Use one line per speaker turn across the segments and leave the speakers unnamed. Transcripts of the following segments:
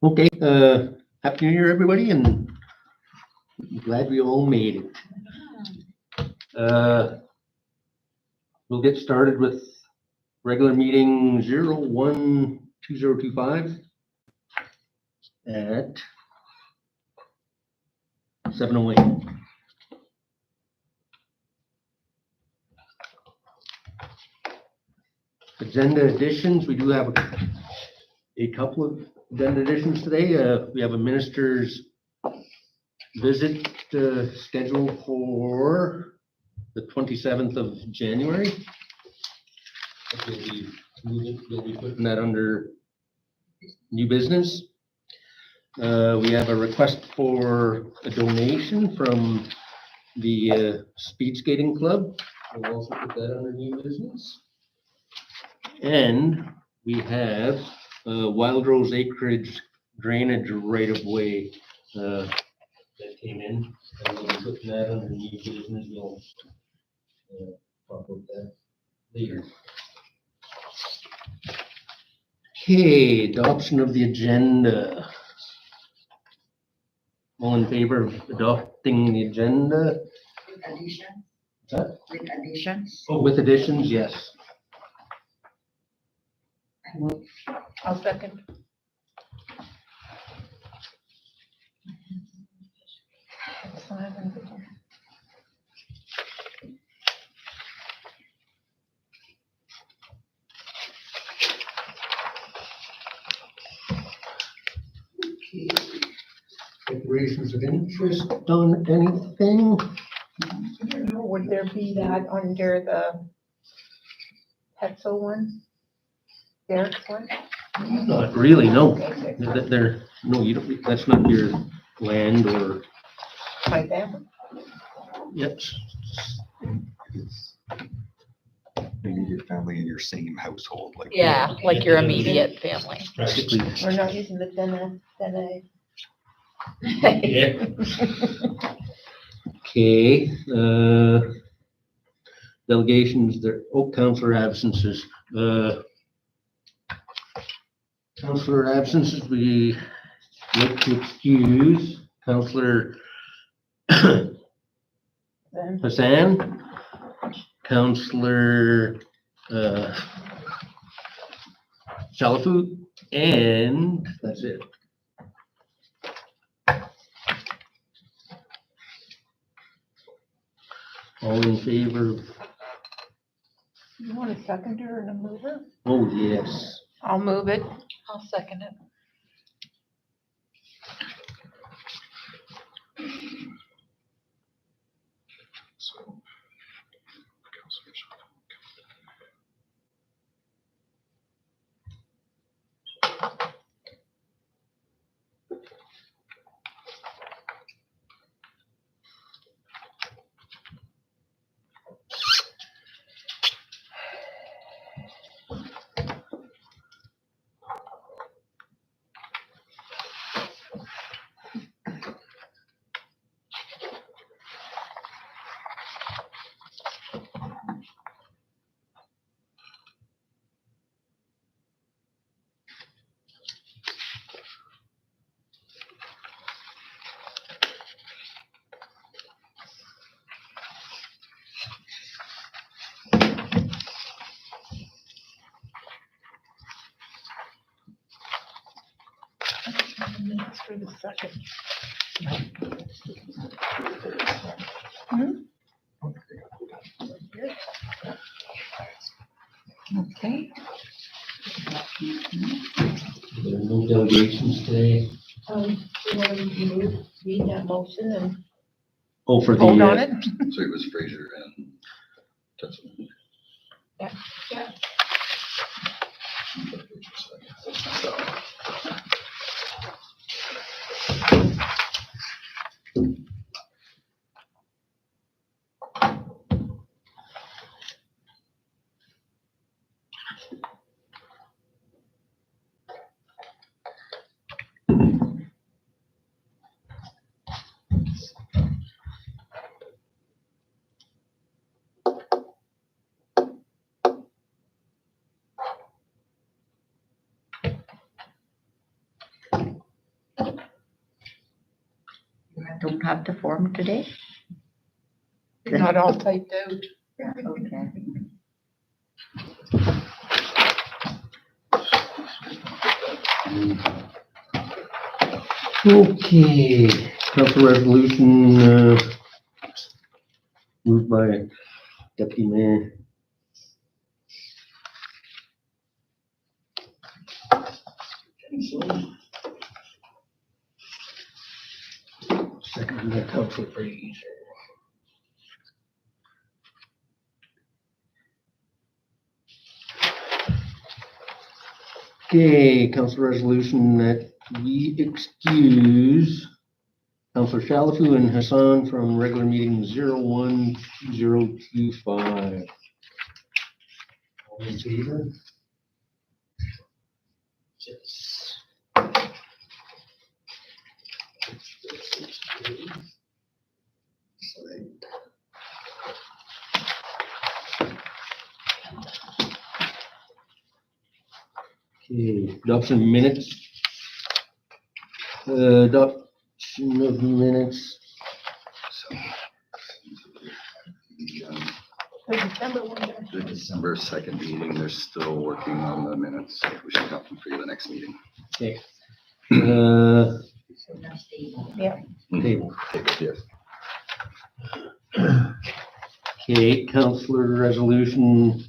Okay, happy New Year, everybody, and glad we all made it. We'll get started with regular meeting 01-2025 at 7:08. Agenda additions, we do have a couple of agenda additions today. We have a minister's visit scheduled for the 27th of January. We'll be putting that under new business. We have a request for a donation from the Speed Skating Club. We'll also put that under new business. And we have Wild Rose Acreage drainage right-of-way that came in. And we'll be putting that under new business. We'll talk about that later. Okay, adoption of the agenda. All in favor of adopting the agenda?
With additions?
What's that?
With additions?
Oh, with additions, yes.
I move.
I'll second.
Okay. Declarations of interest on anything?
Would there be that under the Petzl one? Derek's one?
Not really, no.
Okay,
No, you don't, that's not your land or,
my family.
yep.
Immediate family in your same household, like.
Yeah, like your immediate family.
Practically.
We're not using the Dene.
Yeah. Okay, delegations, there, councillor absences. Councillor absences, we like to excuse Councillor Hassan, Councillor Shalafu, and that's it. All in favor of,
You want a seconder and a mover?
oh, yes.
I'll move it.
I'll second it.
Minutes for the second. Okay.
There are no delegations today.
You want to read that motion and
Oh, for the.
vote on it?
So it was Fraser and Tetzel.
Yeah.
don't have the form today?
Not all typed out.
Yeah, okay.
Okay, council resolution, moved by deputy mayor. Second by council Fraser. Okay, council resolution that we excuse Councillor Shalafu and Hassan from regular meeting 01-2025. All in favor? Yes. Okay, adoption of minutes. Adoption of minutes.
The December 2nd meeting, they're still working on the minutes. We should have them for you the next meeting.
Okay.
So that's the.
Table.
Yes.
Okay, councillor resolution.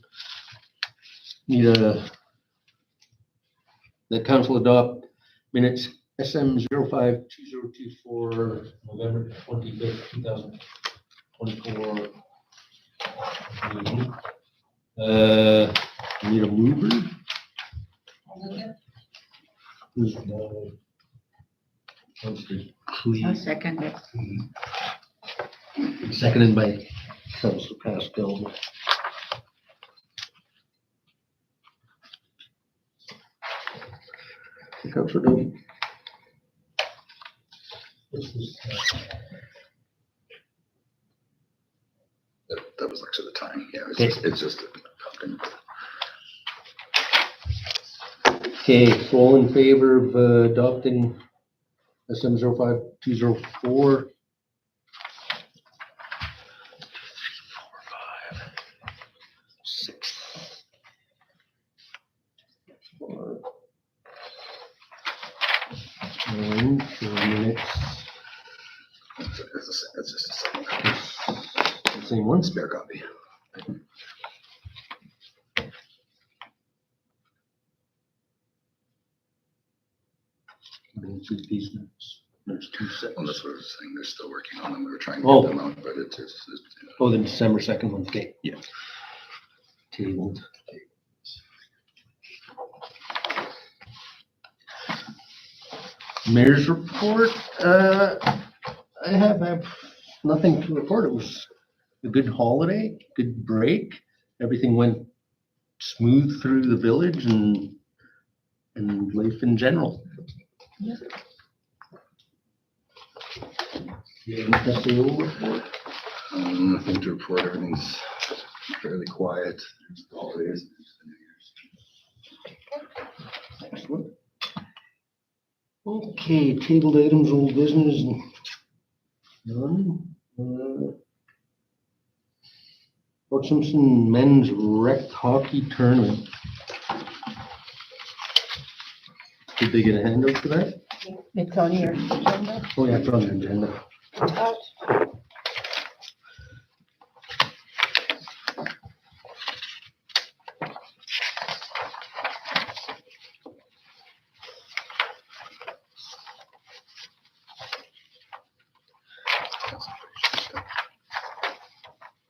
Need the council adopt minutes SM 05-2024, November 25th, 2024. Meeting. Need a mover? Who's Councillor
I'll
Cleve,
second it.
seconded by Councillor Pascal. Councillor Doty. What's this?
That was actually the time. Yeah,
Okay.
it's just a
Okay, so all in favor of adopting SM 05-204? 6. 4. 9, 4 minutes.
it's just a second.
Same one.
Spare copy.
Through these minutes. There's 2 sets.
Well, that's what I was saying. They're still working on them. We were trying to
Oh.
get them out, but it's
Oh, the December 2nd one, okay.
Yeah.
Tabled. Mayor's report, I have nothing to report. It was a good holiday, good break. Everything went smooth through the village and life in general.
Yeah.
You have an SAO report?
nothing to report. Everything's fairly quiet. It's the holidays.
Excellent. Okay, tabled items, old business, none. Fort Simpson Men's Rec Hockey Tournament. Did they get a handout for that?
It's on your agenda.
Oh, yeah, it's on the agenda.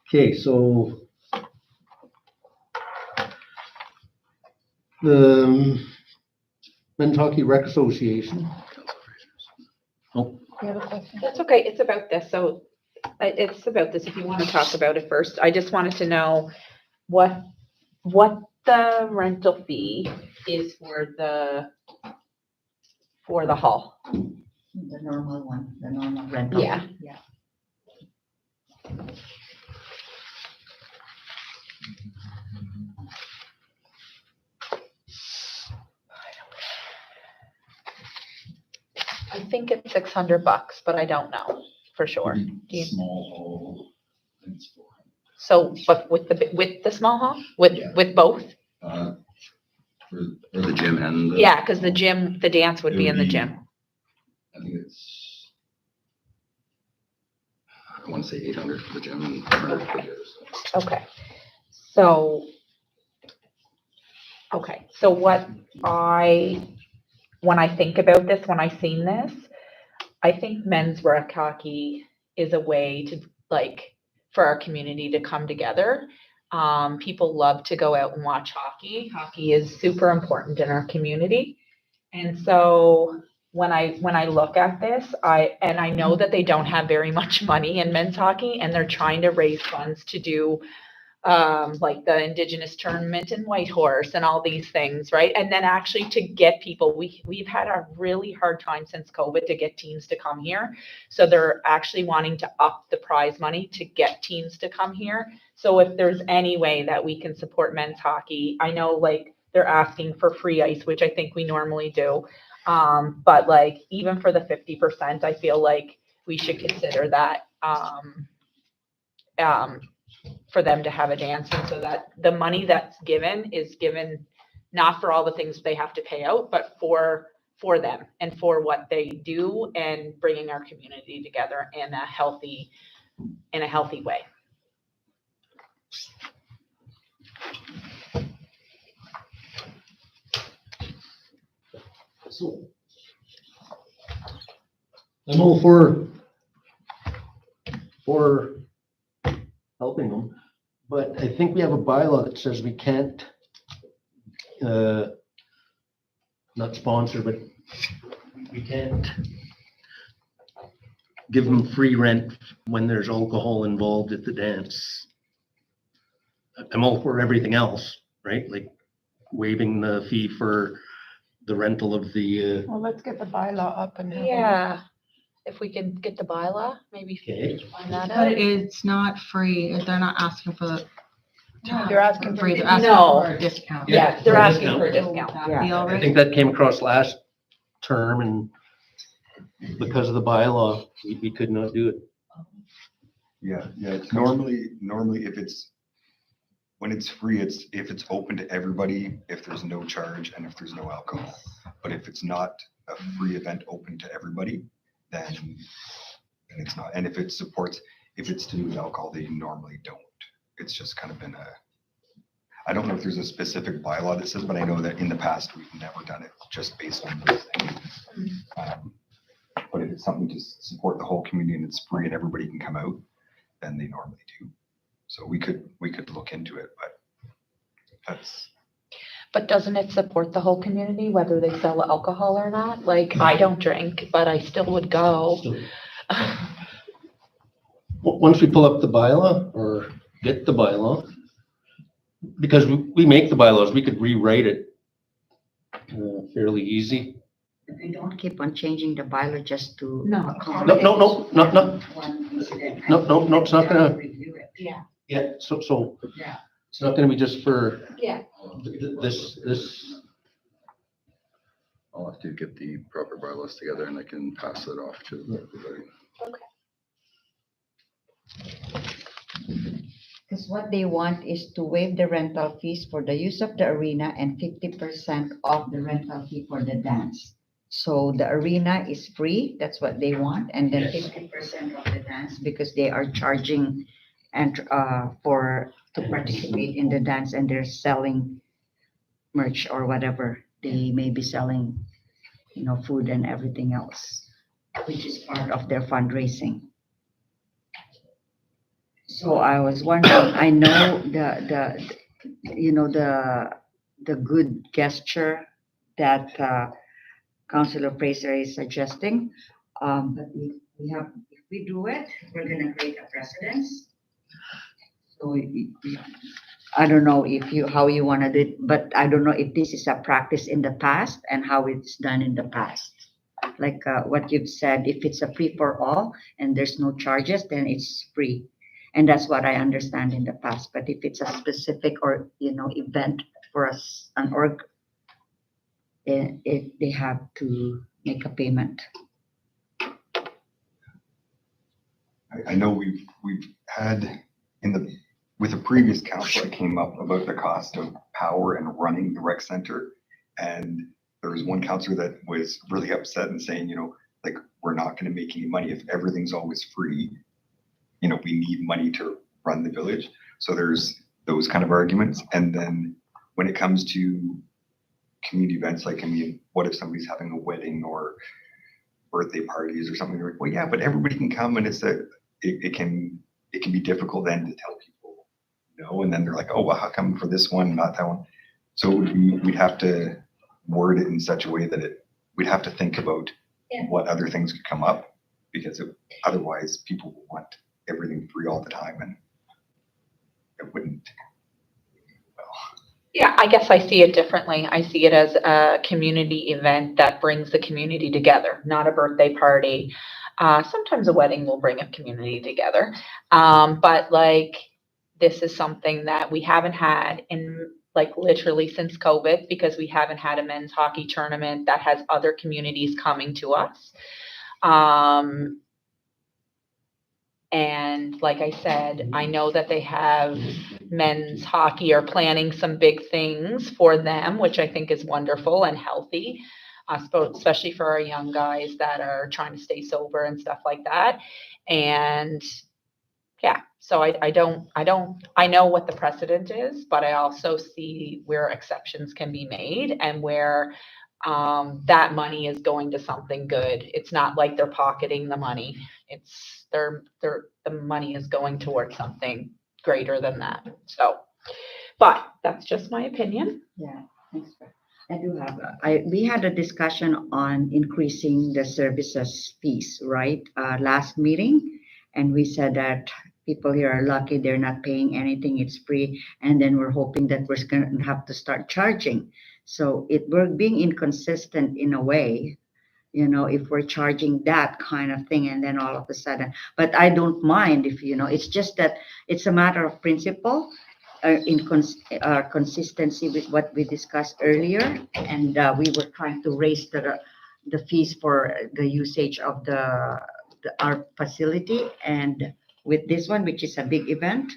Okay, so the Men's Hockey Rec Association. Oh,
You have a question?
That's okay, it's about this, so it's about this, if you want to talk about it first. I just wanted to know what the rental fee is for the hall.
The normal one, the normal rental.
Yeah.
Yeah.
I think it's $600, but I don't know. for sure.
Maybe
Do you-
Small hall, I think it's 400.
So, but with the small hall,
Yeah.
with both?
For the gym and the.
Yeah, because the gym, the dance would
It
be
would
in the
be-
gym.
I think it's, I want to say 800 for the gym and 100 for the others.
Okay, so, when I think about this, when I seen this, I think men's rec hockey is a way to, like, for our community to come together. People love to go out and watch hockey. Hockey is super important in our community. And so when I look at this, I know that they don't have very much money in men's hockey, and they're trying to raise funds to do like the Indigenous tournament in Whitehorse and all these things, right? And then actually to get people, we've had a really hard time since COVID to get teams to come here. So they're actually wanting to up the prize money to get teams to come here. So if there's any way that we can support men's hockey, I know like they're asking for free ice, which I think we normally do. But like even for the 50%, I feel like we should consider that for them to have a dance, and so that the money that's given is given not for all the things they have to pay out, but for them and for what they do and bringing our community together in a healthy way.
So, I'm all for helping them, but I think we have a bylaw that says we can't, not sponsor, but we can't give them free rent when there's alcohol involved at the dance. I'm all for everything else, right? Like waiving the fee for the rental of the,
Well, let's get the bylaw up and. have a-
Yeah, if we can get the bylaw, maybe
Okay.
find that
But
out.
it's not free, they're not asking for the.
No, they're asking for
free, they're
the-
asking
No.
for a discount.
Yeah, they're
for a
asking for a
So would
discount.
that
Yeah.
be all
I
right?
think that came across last term, and because of the bylaw, we could not do it.
Yeah, it's normally when it's free, if it's open to everybody, if there's no charge and if there's no alcohol. But if it's not a free event open to everybody, then it's not. And if it's to do with alcohol, they normally don't. It's just kind of been I don't know if there's a specific bylaw that says, but I know that in the past, we've never done it just based on those things. But if it's something to support the whole community and it's free and everybody can come out, then they normally do. So we could look into it, but
But doesn't it support the whole community, whether they sell alcohol or not? Like, I don't drink, but I still would go.
Once we pull up the bylaw or get the bylaw, because we make the bylaws, we could rewrite it fairly easy.
If we don't keep on changing the bylaw just to.
No.
accommodate
No, not,
one incident.
no, it's not gonna,
Review it.
yeah, so
Yeah.
it's not gonna be just for
Yeah.
this,
I'll have to get the proper bylaws together and I can pass it off to everybody.
Because what they want is to waive the rental fees for the use of the arena and 50% of the rental fee for the dance. So the arena is free, that's what they want, and then
Yes.
50% of the dance because they are charging and to participate in the dance, and they're selling merch or whatever. They may be selling, food and everything else, which is part of their fundraising. So I was wondering, I know the good gesture that Councilor Fraser is suggesting. But if we do it, we're gonna create a precedence. So I don't know how you wanna do it, but I don't know if this is a practice in the past and how it's done in the past. Like what you've said, if it's a free for all and there's no charges, then it's free. And that's what I understand in the past. But if it's a specific or, event for us, an org, they have to make a payment.
I know we've had with a previous council, it came up about the cost of power and running the rec center. And there was one councillor that was really upset and saying, like, we're not going to make any money if everything's always free. We need money to run the village. So there's those kind of arguments. And then when it comes to community events, like, what if somebody's having a wedding or birthday parties or something? Like, well, yeah, but everybody can come, and it can be difficult then to tell people no. And then they're like, oh, well, how come for this one, not that one? So we'd have to word it in such a way that we'd have to think about what other things could come up, because otherwise people will want everything free all the time, and it wouldn't.
Yeah, I guess I see it differently. I see it as a community event that brings the community together, not a birthday party. Sometimes a wedding will bring a community together. But like, this is something that we haven't had in like literally since COVID, because we haven't had a men's hockey tournament that has other communities coming to us. And like I said, I know that they have men's hockey are planning some big things for them, which I think is wonderful and healthy, especially for our young guys that are trying to stay sober and stuff like that. And yeah, so I know what the precedent is, but I also see where exceptions can be made and where that money is going to something good. It's not like they're pocketing the money. It's the money is going towards something greater than that. So, but that's just my opinion.
Yeah, thanks. I do have, we had a discussion on increasing the services fees, right? Last meeting, and we said that people here are lucky, they're not paying anything, it's free. And then we're hoping that we're going to have to start charging. So we're being inconsistent in a way, if we're charging that kind of thing, and then all of a sudden, but I don't mind if, it's just that it's a matter of principle, consistency with what we discussed earlier. And we were trying to raise the fees for the usage of our facility. And with this one, which is a big event,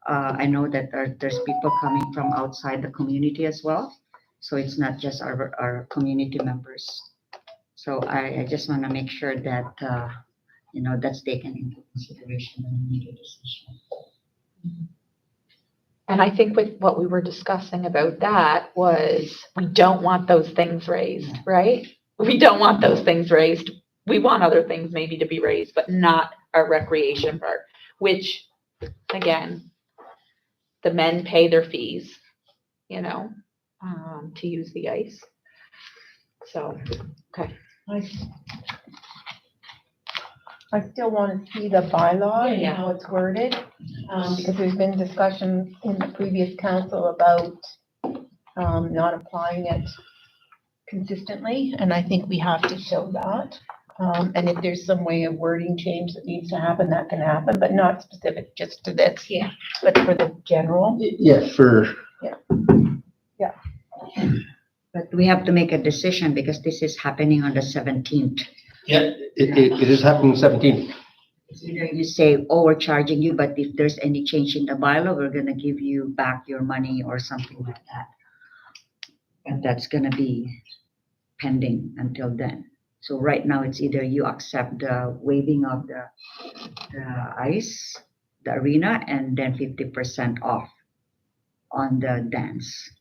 I know that there's people coming from outside the community as well. So it's not just our community members. So I just want to make sure that, that's taken into consideration when we make a decision.
And I think with what we were discussing about that was we don't want those things raised, right? We don't want those things raised. We want other things maybe to be raised, but not our recreation part, which again, the men pay their fees, to use the ice. So, okay.
I still want to see the bylaw and
Yeah.
how it's worded, because there's been discussion in the previous council about not applying it consistently, and I think we have to show that. And if there's some way of wording change that needs to happen, that can happen, but not specific just to this.
Yeah.
But for the general.
Yeah, for.
Yeah.
But we have to make a decision because this is happening on the 17th.
Yeah, it is happening 17th.
Either you say, oh, we're charging you, but if there's any change in the bylaw, we're going to give you back your money or something like that. And that's going to be pending until then. So right now, it's either you accept the waiving of the ice, the arena, and then 50% off on the dance.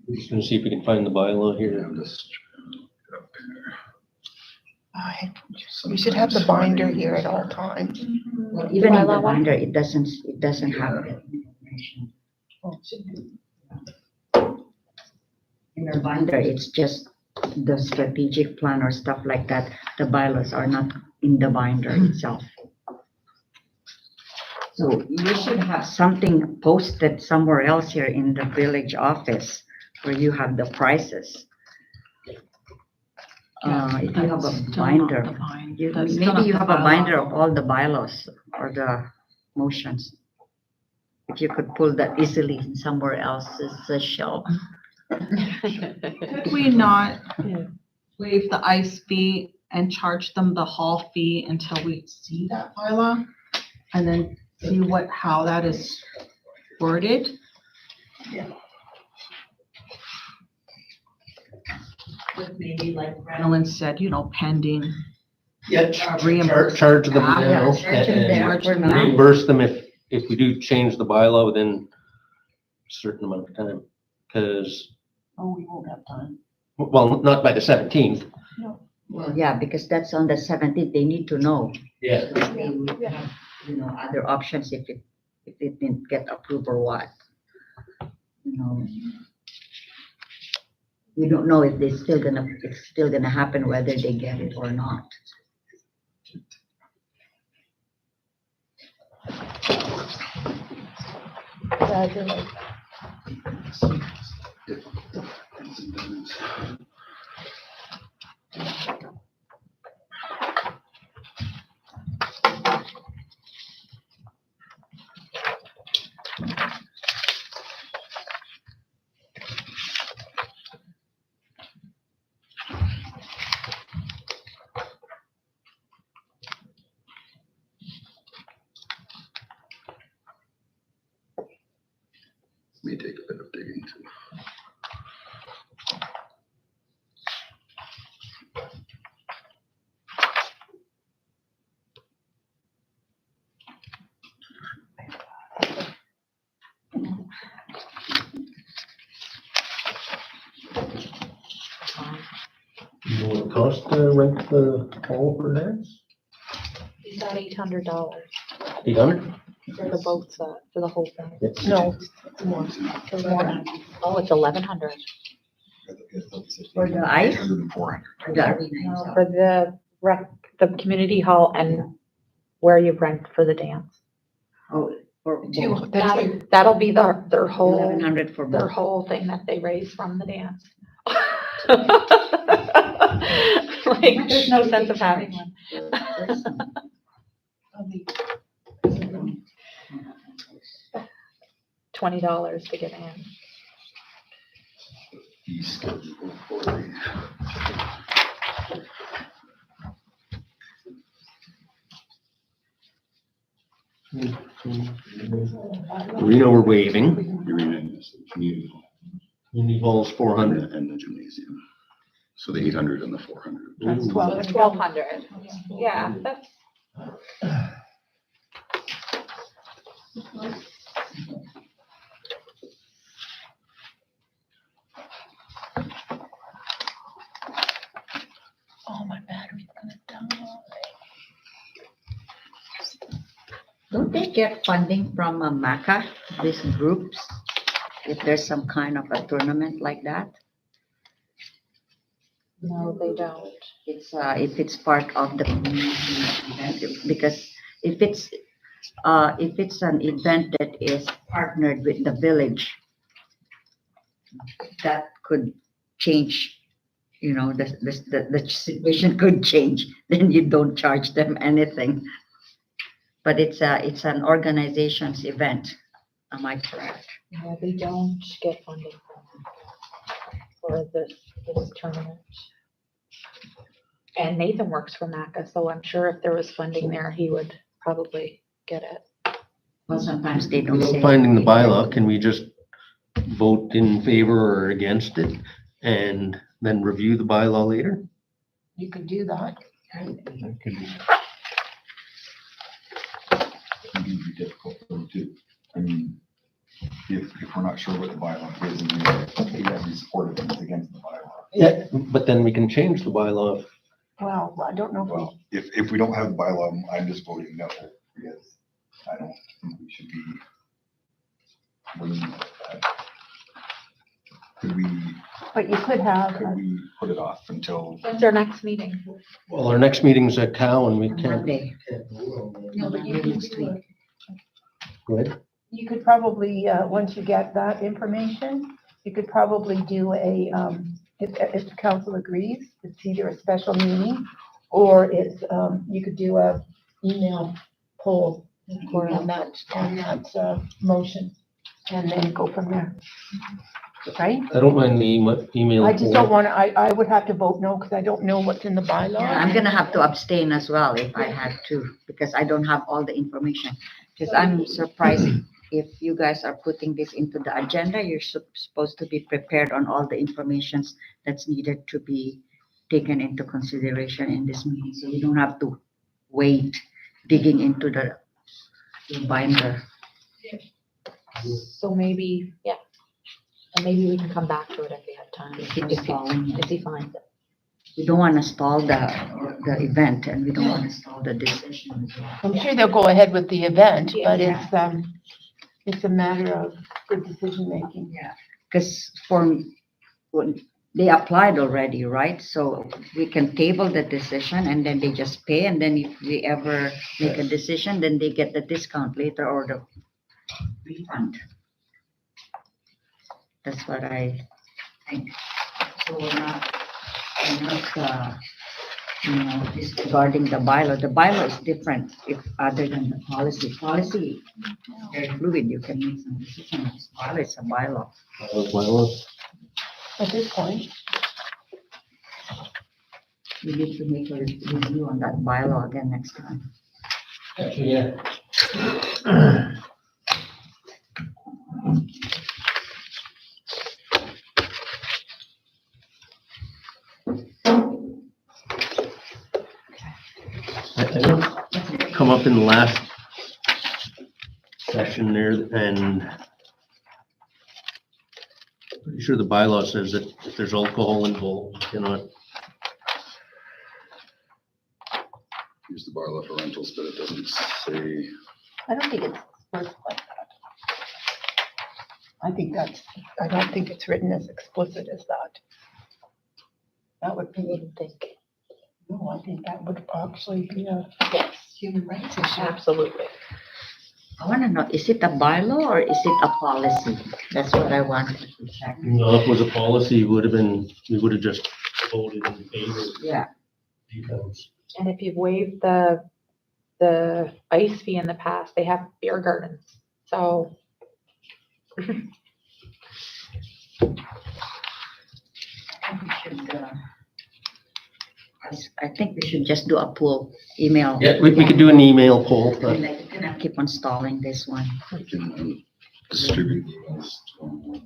We're just gonna see if we can find the bylaw here.
I'm just trying to look it up here.
We should have the binder here at all times.
Well, even in the binder, it doesn't have that information. In the binder, it's just the strategic plan or stuff like that. The bylaws are not in the binder itself. So you should have something posted somewhere else here in the village office where you have the prices. If you have a binder, maybe you have a binder of all the bylaws or the motions. If you could pull that easily in somewhere else's shelf.
Could we not waive the ice fee and charge them the hall fee until we see that bylaw? And then see how that is worded? With maybe like Renelyn said, pending.
Yeah,
Reimburse.
charge them
Ah,
yeah,
now
charge them there
and
for now.
reimburse them if we do change the bylaw within a certain amount of time. Because,
Oh, we won't have time.
well, not by the 17th.
Well, yeah, because that's on the 17th, they need to know.
Yeah.
If they would have, other options if it didn't get approved or what. We don't know if it's still gonna happen, whether they get it or not.
May take a bit of digging too.
You know what it costs to rent the hall for dance?
Is that $800
800?
for the both, for the whole thing?
It's-
No, it's more.
It's more. Oh, it's 1,100.
For the ice?
800 and 400.
For the arena
No,
itself.
for the community hall and where you rent for the dance.
Oh, for both.
That'll be their whole,
1,100 for
their
both.
whole thing that they raise from the dance. Like, there's no sense of having one. $20 to get in.
Fee schedule for the-
Arena we're waiving.
Arena is the community hall
Community hall's 400.
and the gymnasium. So the 800 and the 400.
That's
Ooh.
1,200. Yeah, that's.
Oh, my battery's gonna die.
Don't they get funding from MACA, these groups? If there's some kind of a tournament like that?
No, they don't.
It's, if it's part of the community event, because if it's an event that is partnered with the village, that could change, the situation could change, then you don't charge them anything. But it's an organization's event, am I correct?
No, they don't get funding for this tournament. And Nathan works for MACA, so I'm sure if there was funding there, he would probably get it.
Well, sometimes they don't
Without
say.
finding the bylaw, can we just vote in favor or against it and then review the bylaw later?
You could do that.
It can be difficult for them too. I mean, if we're not sure what the bylaw is, and we support it, it's against the bylaw.
Yeah, but then we can change the bylaw.
Well, I don't know if
Well, if we don't have the bylaw, I'm just voting no, because I don't think we should be waiting like that. Could we
but you could have,
put it off until,
When's our next meeting?
Well, our next meeting's at Cal and we can't.
Monday.
No, but you
Next week.
Go ahead.
you could probably, once you get that information, you could probably do a, if the council agrees, it's either a special meeting or it's, you could do a email poll on that motion and then go from there. right?
I don't mind the email.
I just
poll.
don't want to, I would have to vote no because I don't know what's in the
Yeah,
bylaw.
I'm gonna have to abstain as well if I had to, because I don't have all the information. Because I'm surprised if you guys are putting this into the agenda, you're supposed to be prepared on all the informations that's needed to be taken into consideration in this meeting, so you don't have to wait digging into the binder.
So maybe, yeah. And maybe we can come back to it if we have time.
Keep stalling it.
If he finds it.
We don't want to stall the event, and we don't want to stall the decision as well.
I'm sure they'll go ahead with the event, but
Yeah.
it's a matter of good decision making.
Because when they applied already, right? So we can table the decision and then they just pay, and then if we ever make a decision, then they get the discount later or the refund. That's what I think. So we're not, disregarding the bylaw. The bylaw is different if other than the policy. Policy, very fluid, you can make some decisions. Bylaw is a bylaw.
At this point,
We need to make a review on that bylaw again next time.
Yeah. I know it's come up in the last session there, and pretty sure the bylaw says that if there's alcohol involved, you cannot.
Use the bylaw for rentals, but it doesn't say,
I don't think it's explicit like that. I don't think it's written as explicit as that. That would be, no, I think that would actually be a
Yes,
human rights issue.
absolutely.
I want to know, is it a bylaw or is it a policy? That's what I wanted to check.
No, if it was a policy, we would have just voted in favor of
Yeah,
details.
And if you've waived the ice fee in the past, they have beer gardens, so.
I think we should just do a poll email.
Yeah, we could do an email poll,
I'm
but
like, gonna keep on stalling this one.
I can distribute emails to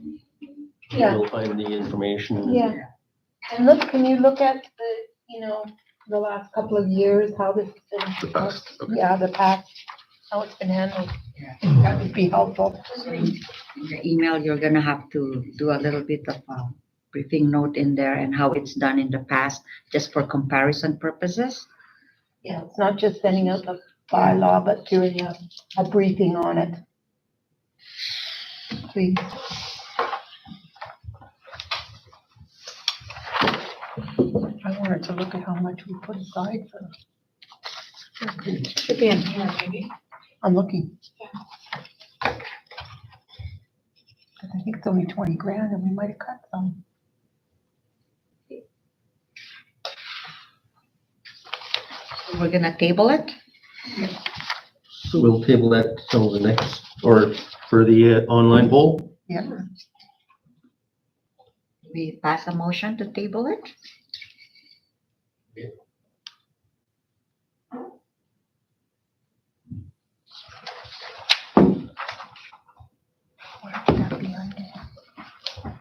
Yeah.
we'll find the information.
Yeah. And look, can you look at the last couple of years, how this has
the
been?
past. Okay.
Yeah, the past, how it's been handled.
Yeah.
That would be helpful.
In the email, you're gonna have to do a little bit of a briefing note in there and how it's done in the past, just for comparison purposes.
Yeah, it's not just sending out the bylaw, but doing a briefing on it. Please. I wanted to look at how much we put aside for.
Should be in here, maybe.
I'm looking. 'Cause I think it's only 20 grand and we might have cut some.
We're gonna table it.
So we'll table that till the next, or for the online poll.
Yeah.
We pass a motion to table it.
Where would that be on there?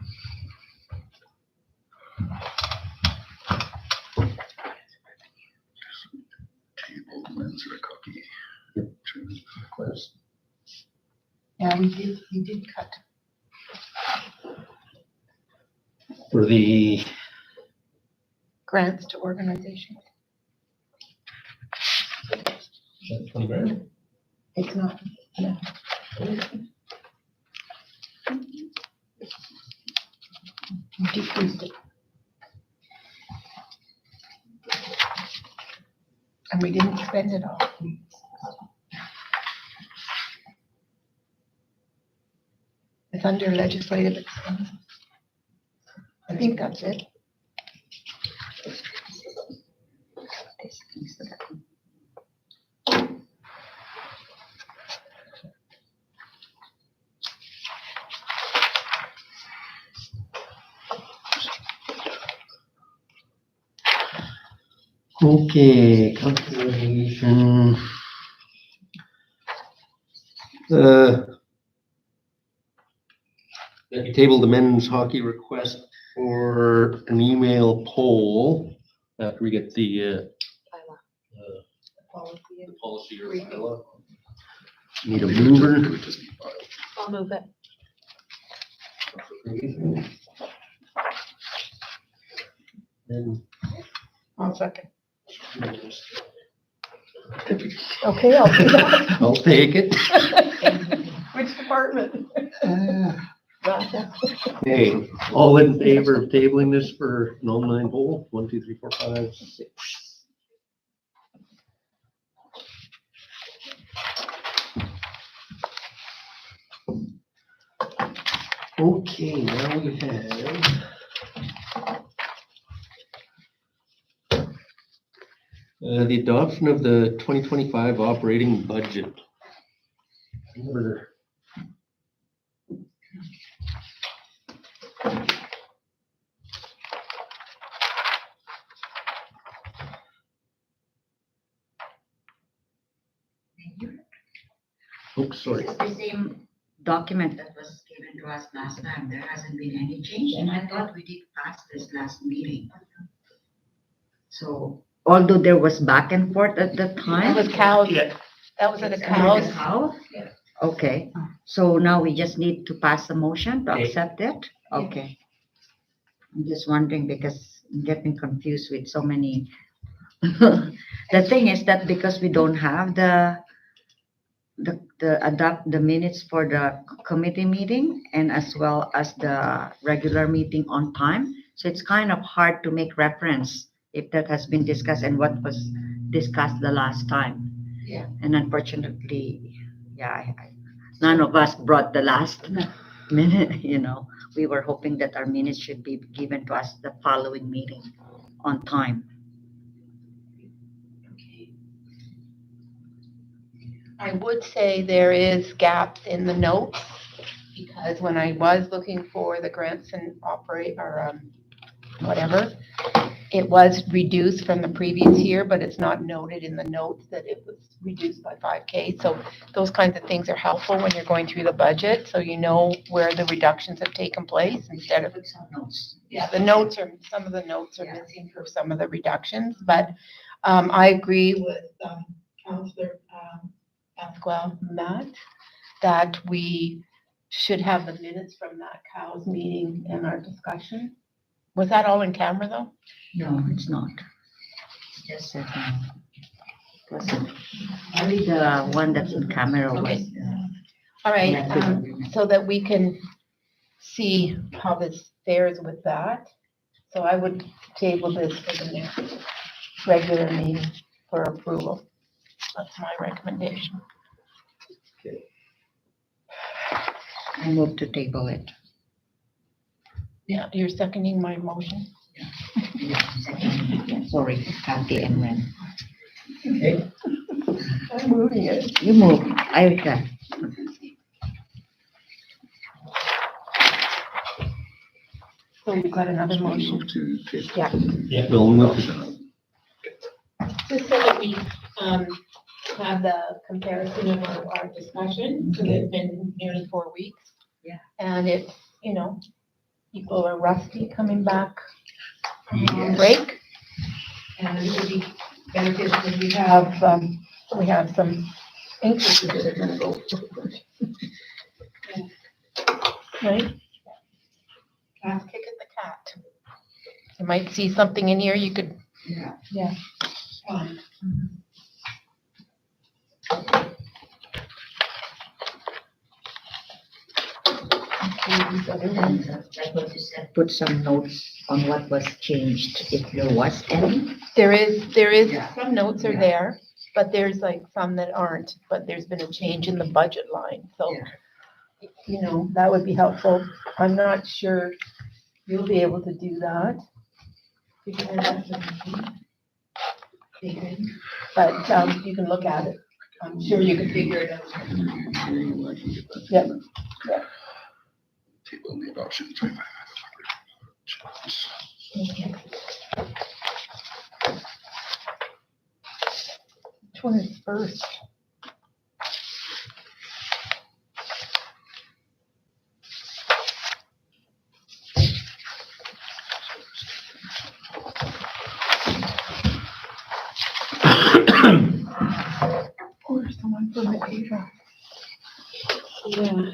Table, minutes or a copy.
Request.
Yeah, we did cut.
For the,
Grants to organizations.
20 grand?
It's not, no. We decreased it. And we didn't spend it all. It's under legislative expenses. I think that's it.
Okay, consideration. That you table the men's hockey request for an email poll after we get the policy or bylaw. Need a mover.
It would just be filed.
I'll move it.
And
I'll second. Okay, I'll do that.
I'll take it.
Which department? Gotcha.
Okay, all in favor of tabling this for an online poll? 1, 2, 3, 4, 5, 6. Okay, now we have the adoption of the 2025 operating budget. Number Oh, sorry.
It's the same document that was given to us last time. There hasn't been any change, and I thought we did pass this last meeting. So although there was back and forth at the
That
time.
was cows. That was at a
It's under the
cows.
cow?
Yeah.
Okay, so now we just need to pass a motion to
Okay.
accept it? Okay. I'm just wondering because I'm getting confused with so many. The thing is that because we don't have the adopt the minutes for the committee meeting and as well as the regular meeting on time, so it's kind of hard to make reference if that has been discussed and what was discussed the last time.
Yeah.
And unfortunately, none of us brought the last minute, we were hoping that our minutes should be given to us the following meeting on time.
I would say there is gaps in the notes, because when I was looking for the grants and operate, or whatever, it was reduced from the previous year, but it's not noted in the notes that it was reduced by 5K. So those kinds of things are helpful when you're going through the budget, so you know where the reductions have taken place instead of, yeah, some of the notes are missing for some of the reductions, but I agree with Councillor Pasquale Matt that we should have the minutes from that cows meeting and our discussion. Was that all in camera though?
No, it's not. It's just that, only the one that's in camera was.
Okay. All right,
Yeah.
so that we can see how this fares with that. So I would table this for the next regular meeting for approval. That's my recommendation.
I move to table it.
Yeah, you're seconding my motion?
Sorry, Kathy and Ren.
I'm moving it.
You move, I can.
So you've got another motion?
Move to table.
Yeah.
Yeah, we'll move.
Just so that we have the comparison of our discussion, because it's been nearly 4 weeks.
Yeah.
And it's, people are rusty coming back from break. And it would be beneficial if we have some increases that are gonna go. Right? Last kick at the cat. You might see something in here you could. Yeah. These other ones.
Like what you said, put some notes on what was changed, if there was any.
There is,
Yeah.
some notes are
Yeah.
there, but there's like some that aren't, but there's been a change in the budget line, so.
Yeah.
That would be helpful. I'm not sure you'll be able to do that. Because that's a- But, you can look at it. I'm sure you can figure it out.
I can get that.
Yep.
Table and the adoption. 25.
Which one is first? Where's the one from the Asia?
Yeah.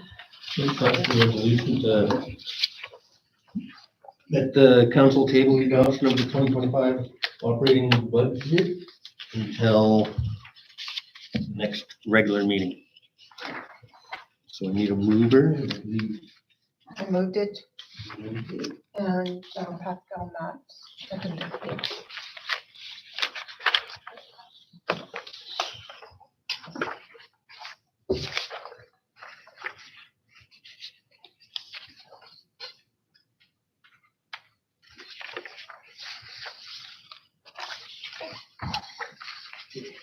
Resolution that the council table the adoption of the 2025 operating budget until next regular meeting. So I need a mover.
I moved it, and Pascal not seconded it.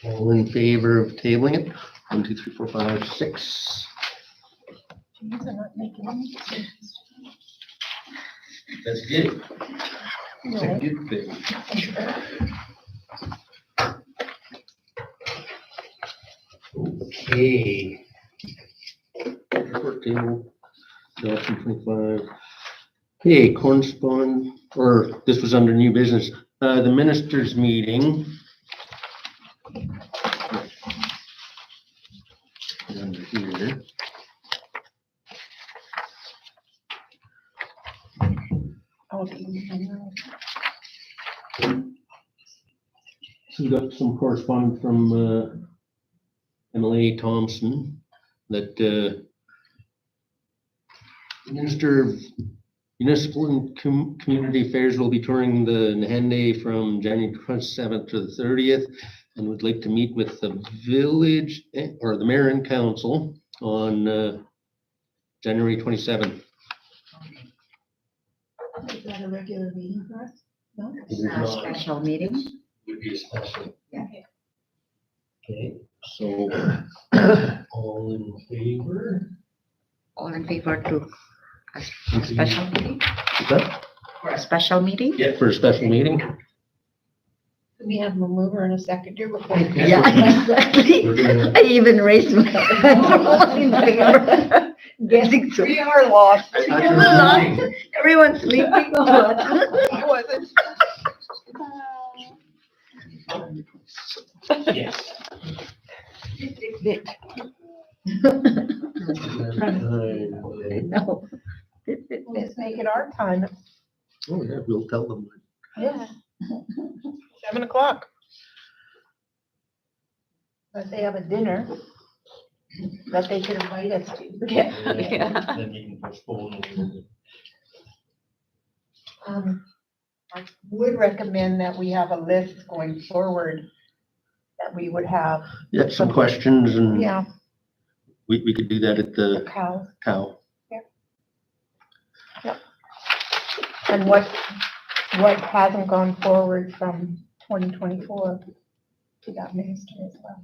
All in favor of tabling it? 1, 2, 3, 4, 5, 6.
Jeez, I'm not making any decisions.
That's good. It's a
No.
good thing. Okay. Report table, adoption 25. Okay, correspond, or this was under new business. The ministers' meeting. Under here.
Oh, I know.
So we got some correspondence from Emily Thompson that Minister of Municipal and Community Affairs will be touring the Nahende from January 27th to the 30th and would like to meet with the village or the mayor and council on January 27th.
Is that a regular meeting for us? No?
It is not.
Special meeting?
Would be a special.
Yeah.
Okay, so all in favor?
All in favor to a special meeting?
Is that?
For a special meeting?
Yeah, for a special meeting.
We have a mover and a seconder before.
Yeah, exactly.
We're doing
I even raised my hand. All in favor. Getting to.
We are lost.
Everyone's sleeping or what?
I wasn't.
Yes.
No.
Let's make it our time.
Oh, yeah, we'll tell them.
Yeah. 7:00. But they have a dinner that they could invite us to.
Yeah.
Then you can postpone a little bit.
I would recommend that we have a list going forward that we would have,
Yeah, some questions and
yeah,
we could do that at
the
the
cows.
cow.
And what hasn't gone forward from 2024 to that minister as well.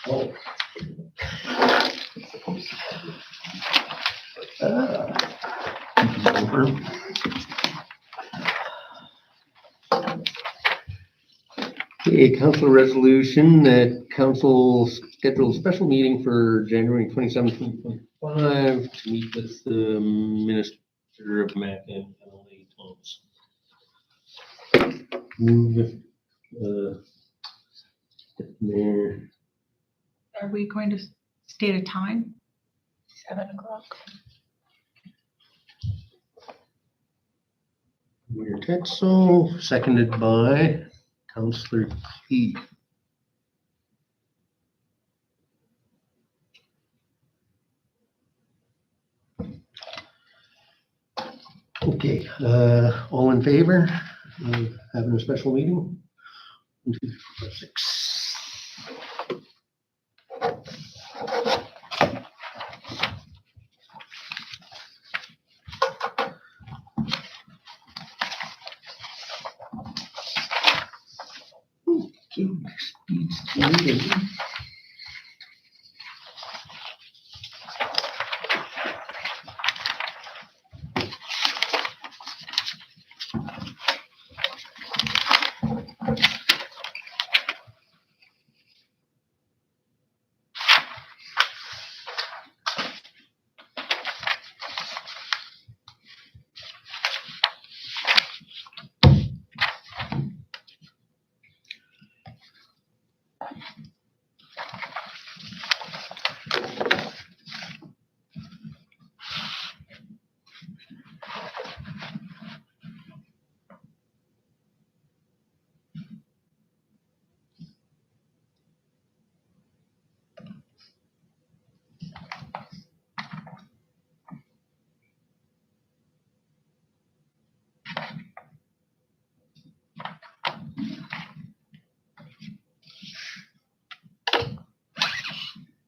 Oh. Over. Okay, council resolution that council scheduled a special meeting for January 27th, 2025 to meet with the Minister of MAC and Emily Thompson. Move, Mayor.
Are we going to state a time?
7:00.
Mayor Tetzel, seconded by Councillor Key. Okay, all in favor of having a special meeting? 6. Okay, speed skating.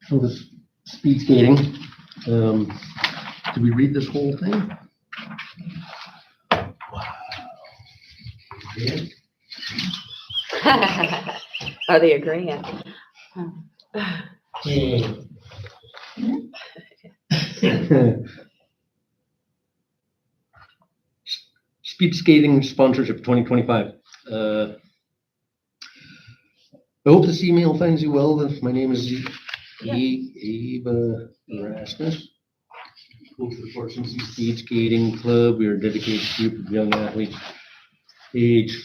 So the speed skating, did we read this whole thing?
Are they agreeing?
Speed skating sponsorship 2025. I hope this email finds you well. My name is Ava Erasmus. Coach for the Fortune Speed Skating Club. We are a dedicated group of young athletes age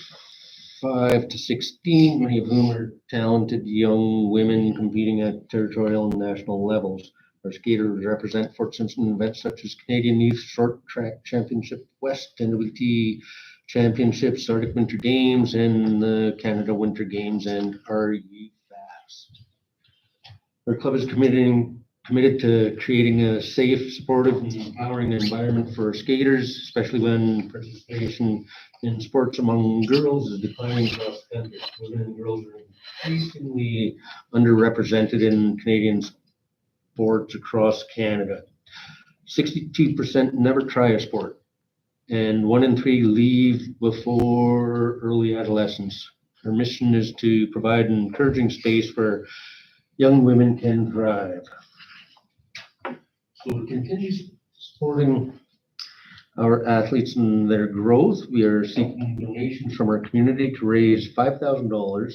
5 to 16, many of whom are talented young women competing at territorial and national levels. Our skaters represent Fort Simpson events such as Canadian Youth Short Track Championship West, NWT Championships, Arctic Winter Games, and the Canada Winter Games, and RU Fast. Our club is committed to creating a safe, supportive, and empowering environment for skaters, especially when participation in sports among girls is declining across the country. Women and girls are increasingly underrepresented in Canadian sports across Canada. 62% never try a sport, and 1 in 3 leave before early adolescence. Our mission is to provide an encouraging space where young women can thrive. So to continue supporting our athletes and their growth, we are seeking donations from our community to raise $5,000.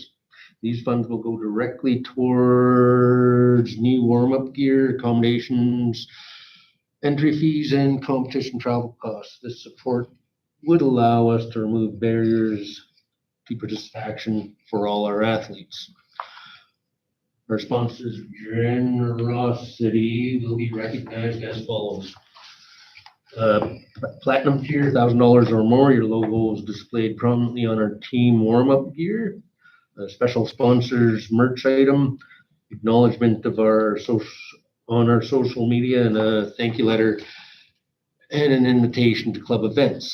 These funds will go directly towards new warm-up gear, accommodations, entry fees, and competition travel costs. This support would allow us to remove barriers to participation for all our athletes. Our sponsors' generosity will be recognized as follows. Platinum tier, $1,000 or more, your logo is displayed prominently on our team warm-up gear. Special sponsors merch item, acknowledgement of our social media, and a thank you letter and an invitation to club events.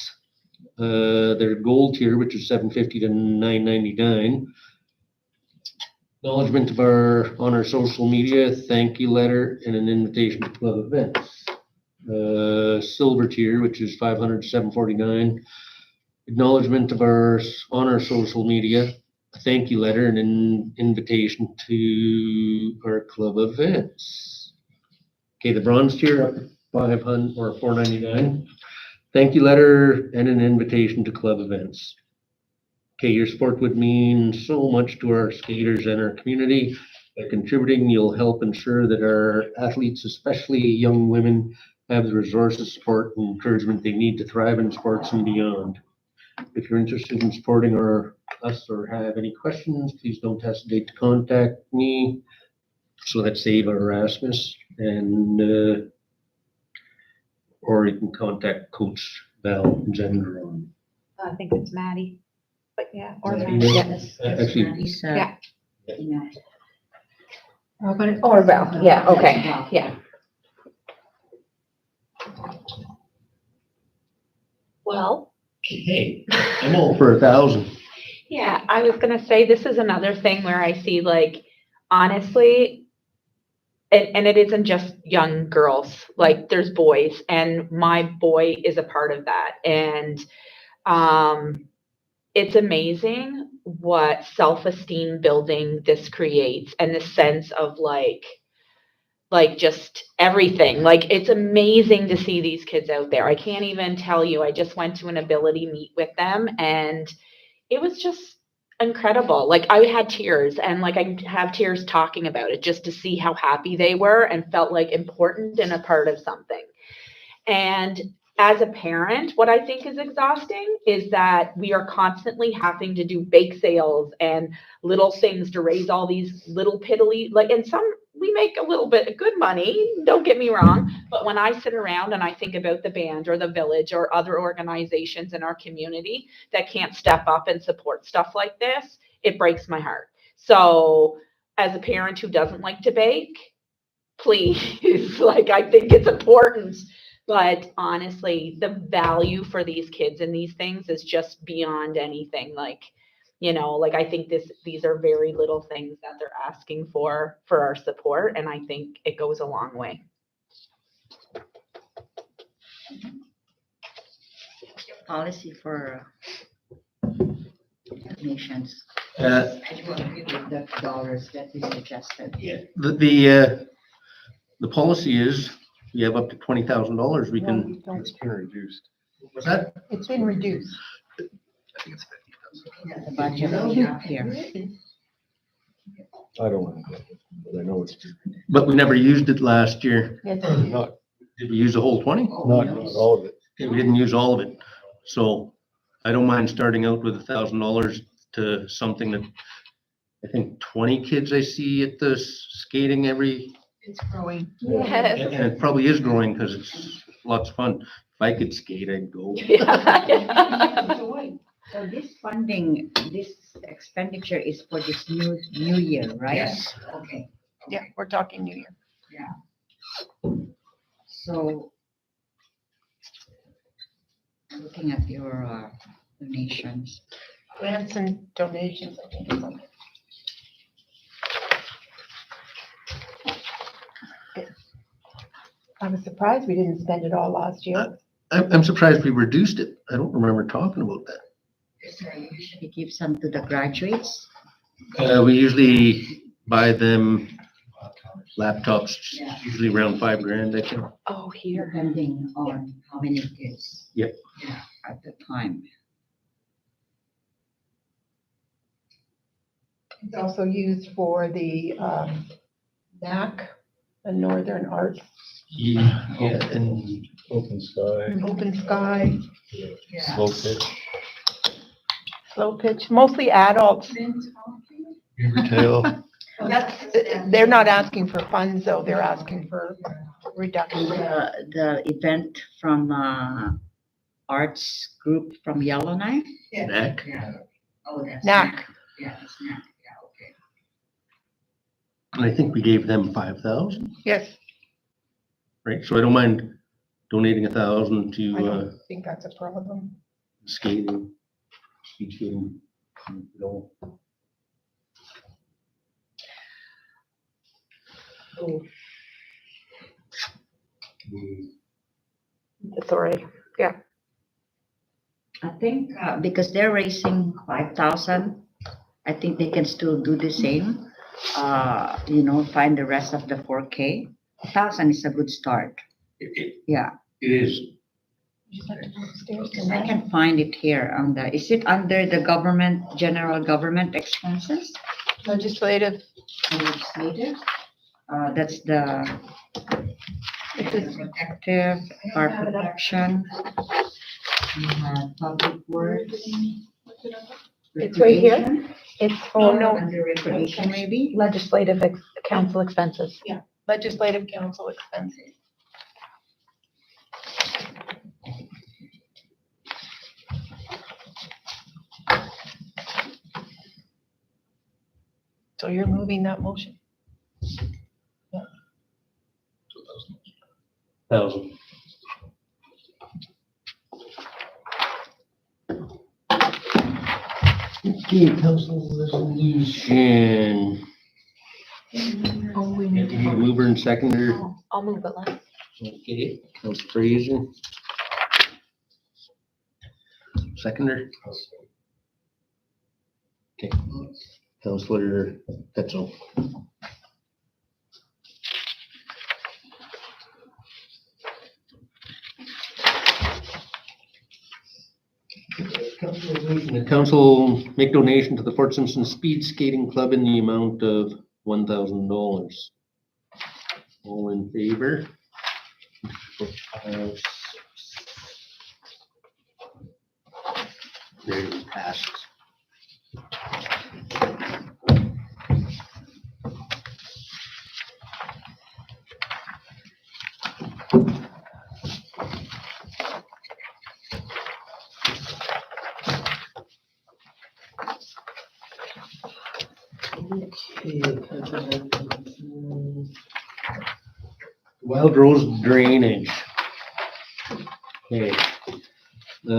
Their gold tier, which is $750 to $999. Acknowledgement of on our social media, thank you letter, and an invitation to club events. Silver tier, which is $500 to $749. Acknowledgement of on our social media, a thank you letter, and an invitation to our club events. Okay, the bronze tier up to $500 or $499. Thank you letter and an invitation to club events. Okay, your support would mean so much to our skaters and our community. By contributing, you'll help ensure that our athletes, especially young women, have the resources, support, and encouragement they need to thrive in sports and beyond. If you're interested in supporting us or have any questions, please don't hesitate to contact me. So that's Ava Erasmus, and or you can contact Coach Val Gendron.
I think it's Maddie, but yeah, or
Maddie,
Maddie.
yeah.
Yes.
Actually,
Yeah.
But
Or Val, yeah, okay, yeah.
Well,
hey, I'm all for 1,000.
Yeah, I was gonna say, this is another thing where I see like, honestly, and it isn't just young girls, like there's boys, and my boy is a part of that. And it's amazing what self-esteem building this creates and the sense of like just everything. Like it's amazing to see these kids out there. I can't even tell you. I just went to an ability meet with them and it was just incredible. Like I had tears and like I have tears talking about it just to see how happy they were and felt like important and a part of something. And as a parent, what I think is exhausting is that we are constantly having to do bake sales and little things to raise all these little piddly, like, and some we make a little bit of good money, don't get me wrong. But when I sit around and I think about the band or the village or other organizations in our community that can't step up and support stuff like this, it breaks my heart. So as a parent who doesn't like to bake, please, like, I think it's important. But honestly, the value for these kids and these things is just beyond anything. Like, like I think these are very little things that they're asking for our support. And I think it goes a long way.
Policy for donations.
Uh,
I do agree with the dollars that we suggested.
the policy is we have up to $20,000 we can,
It's been reduced.
what's that?
It's been reduced.
I think it's 50,000.
The budget that we have here.
I don't want to, but I know it's
But we never used it last year.
Yes,
not,
Did we use the whole 20?
not all of it.
Okay, we didn't use all of it. So I don't mind starting out with $1,000 to something that I think 20 kids I see at the skating every,
It's growing.
Yes.
and it probably is growing because it's lots of fun. If I could skate, I'd go.
Yeah.
So this funding, this expenditure is for this new year, right?
Yes.
Okay.
yeah, we're talking New Year.
So looking at your donations.
Grants and donations, I think. Is on there. I was surprised we didn't spend it all last year.
I'm surprised we reduced it. I don't remember talking about that.
Usually give some to the graduates.
We usually buy them laptops,
Yeah.
usually around $5,000, I think.
Oh, here.
Depending on how many kids.
Yep.
Yeah, at the time.
It's also used for the NAC, the Northern Arts,
Yeah, and
Open sky,
Open Sky,
Yeah.
slow pitch,
Slow Pitch, mostly adults.
tail.
They're not asking for funds though, they're asking for reduction.
The event from arts group from Yellowknife?
neck.
Yeah. Oh, that's.
NAC.
Yeah, it's NAC, yeah, okay.
And I think we gave them 5,000,
Yes,
right? So I don't mind donating 1,000
I
to
don't think that's a problem.
skating, speed skating. You know.
Sorry.
I think because they're raising 5,000, I think they can still do the same. Find the rest of the 4K. 1,000 is a good start. Yeah,
It is.
You just have to go upstairs to
I
that.
can find it here is it under the general government expenses?
Legislative,
Legislative? That's the protective, fire protection, public works.
It's right here.
recreation.
It's, oh no,
Under recreation maybe?
Legislative council expenses.
Legislative Council expenses. So you're moving that motion?
1,000. Okay, council resolution.
Oh, we
You
need
need a
to.
mover and seconder.
I'll move it, Les.
Okay, Council Fraser. Seconder. Okay, Councilor Petzo. The council make donation to the Fort Simpson Speed Skating Club in the amount of $1,000. All in favor? There it passes. Wild Rose Drainage. Okay. We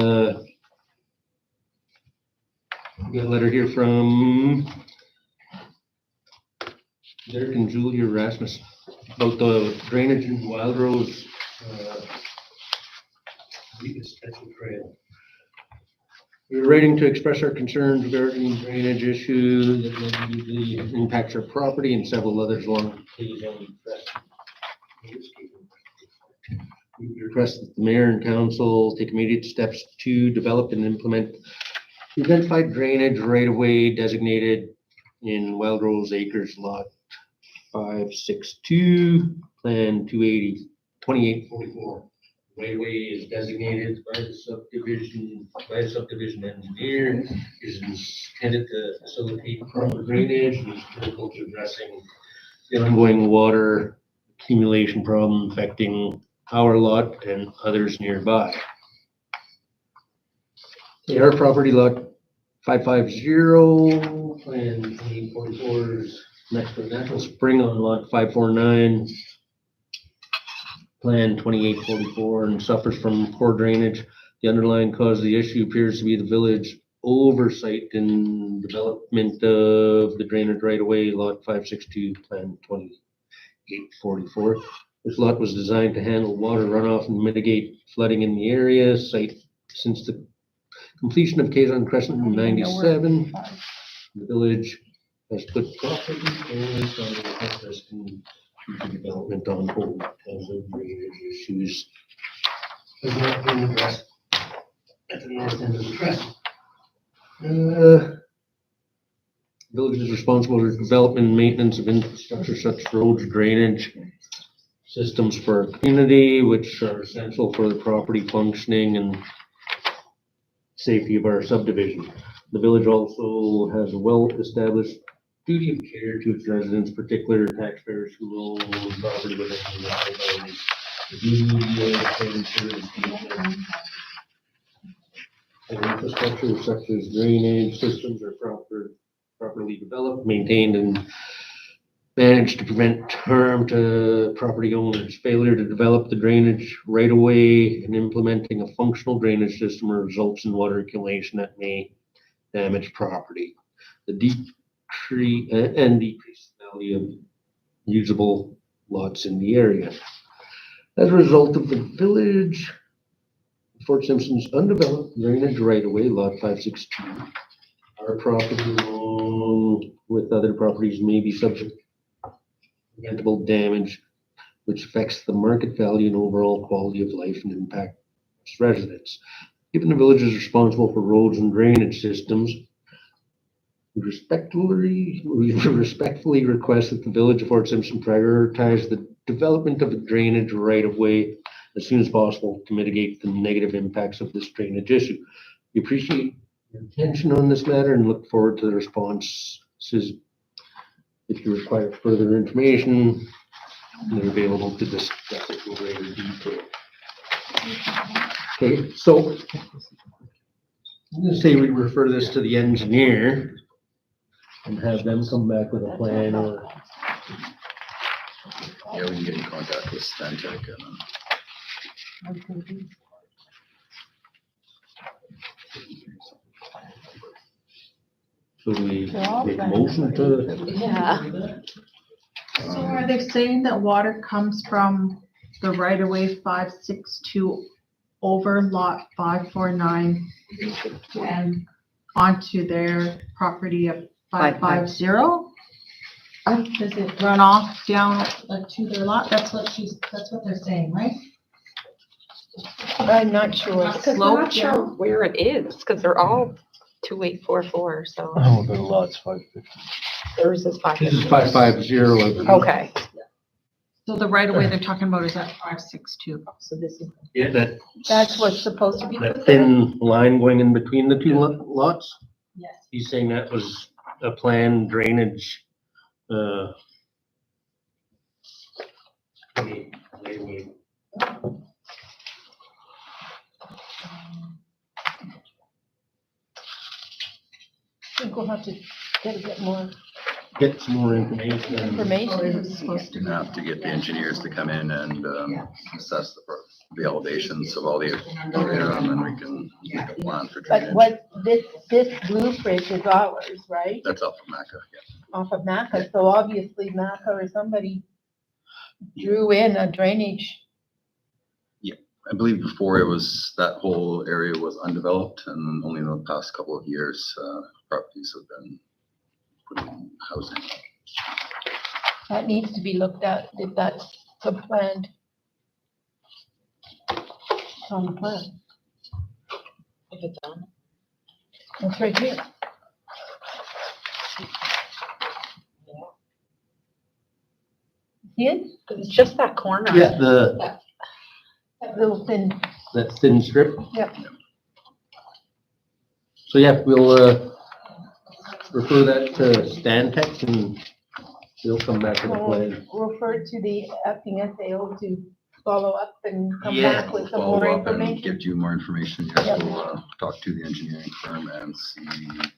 got a letter here from Derek and Julia Rasmus about the drainage in Wild Rose. Special trail. We were writing to express our concerns regarding drainage issue that negatively impacts our property and several others along the We request that the mayor and council take immediate steps to develop and implement identified drainage right of way designated in Wild Rose Acres Lot 562, Plan 2844. Right of way is designated by the subdivision engineer, is intended to facilitate proper drainage and is critical to addressing the ongoing water accumulation problem affecting our lot and others nearby. Our property lot 550, Plan 2844 is next to Natural Spring on lot 549. Plan 2844 and suffers from poor drainage. The underlying cause of the issue appears to be the village oversight in development of the drainage right away, lot 562, plan 2844. This lot was designed to handle water runoff and mitigate flooding in the area site since the completion of Kazan Crescent in 97. The village has put property owners on the interest in future development on hold because of drainage issues. Has not been addressed at the north end of the crest. Village is responsible for development and maintenance of infrastructure such as roads, drainage systems for our community, which are essential for the property functioning and safety of our subdivision. The village also has a well-established duty of care to its residents, particular taxpayers who own property within the liabilities. The duty to ensure the infrastructure such as drainage systems are properly developed, maintained, and managed to prevent harm to property owners. Failure to develop the drainage right away and implementing a functional drainage system results in water accumulation that may damage property. The decrease value of usable lots in the area. As a result of the village, Fort Simpson's undeveloped drainage right away, lot 562, our property along with other properties may be subject to preventable damage, which affects the market value and overall quality of life and impact its residents. Given the village is responsible for roads and drainage systems, we respectfully request that the village of Fort Simpson prioritize the development of a drainage right of way as soon as possible to mitigate the negative impacts of this drainage issue. We appreciate your attention on this matter and look forward to the responses. If you require further information, they're available to discuss it in greater detail. Okay, so I'm going to say we refer this to the engineer and have them come back with a plan or.
Yeah, we can get in contact with Stantec and
So do we
They're all
make a
planning
motion to?
Yeah.
So are they saying that water comes from the right of way 562 over lot 549 and onto their property of 550? Does it run off down like to their lot? That's what they're saying, right?
I'm not sure.
Because we're not sure where it is, because they're all 2844, so
Oh, the lot's 550.
theirs is
This is
550.
550.
Okay.
So the right of way they're talking about is at 562.
So this is.
Yeah, that,
That's what's supposed to be
that
considered.
thin line going in between the two lots?
Yes.
He's saying that was a planned drainage,
I think we'll have to get a bit more
get some more information.
information.
You're gonna have to get the engineers to come in and assess the elevations of all the area, and then we can make a plan for
But
drainage.
what, this blueprint is ours, right?
That's up from Maca, yeah.
Off of Maca, so obviously Maca or somebody drew in a drainage.
I believe before it was, that whole area was undeveloped, and only in the past couple of years, properties have been put in housing.
That needs to be looked at if that's planned. It's on the plan.
If it's on.
It's right here. See it?
Because it's just that corner.
Yeah,
That little thin,
that thin strip.
Yep.
So yeah, we'll, refer that to Stantec and they'll come back with a plan.
we'll refer to the acting SAO to follow up and come
Yeah,
back with some
Follow
more
up and
information.
give you more information. Yes,
Yep.
we'll talk to the engineering firm and see if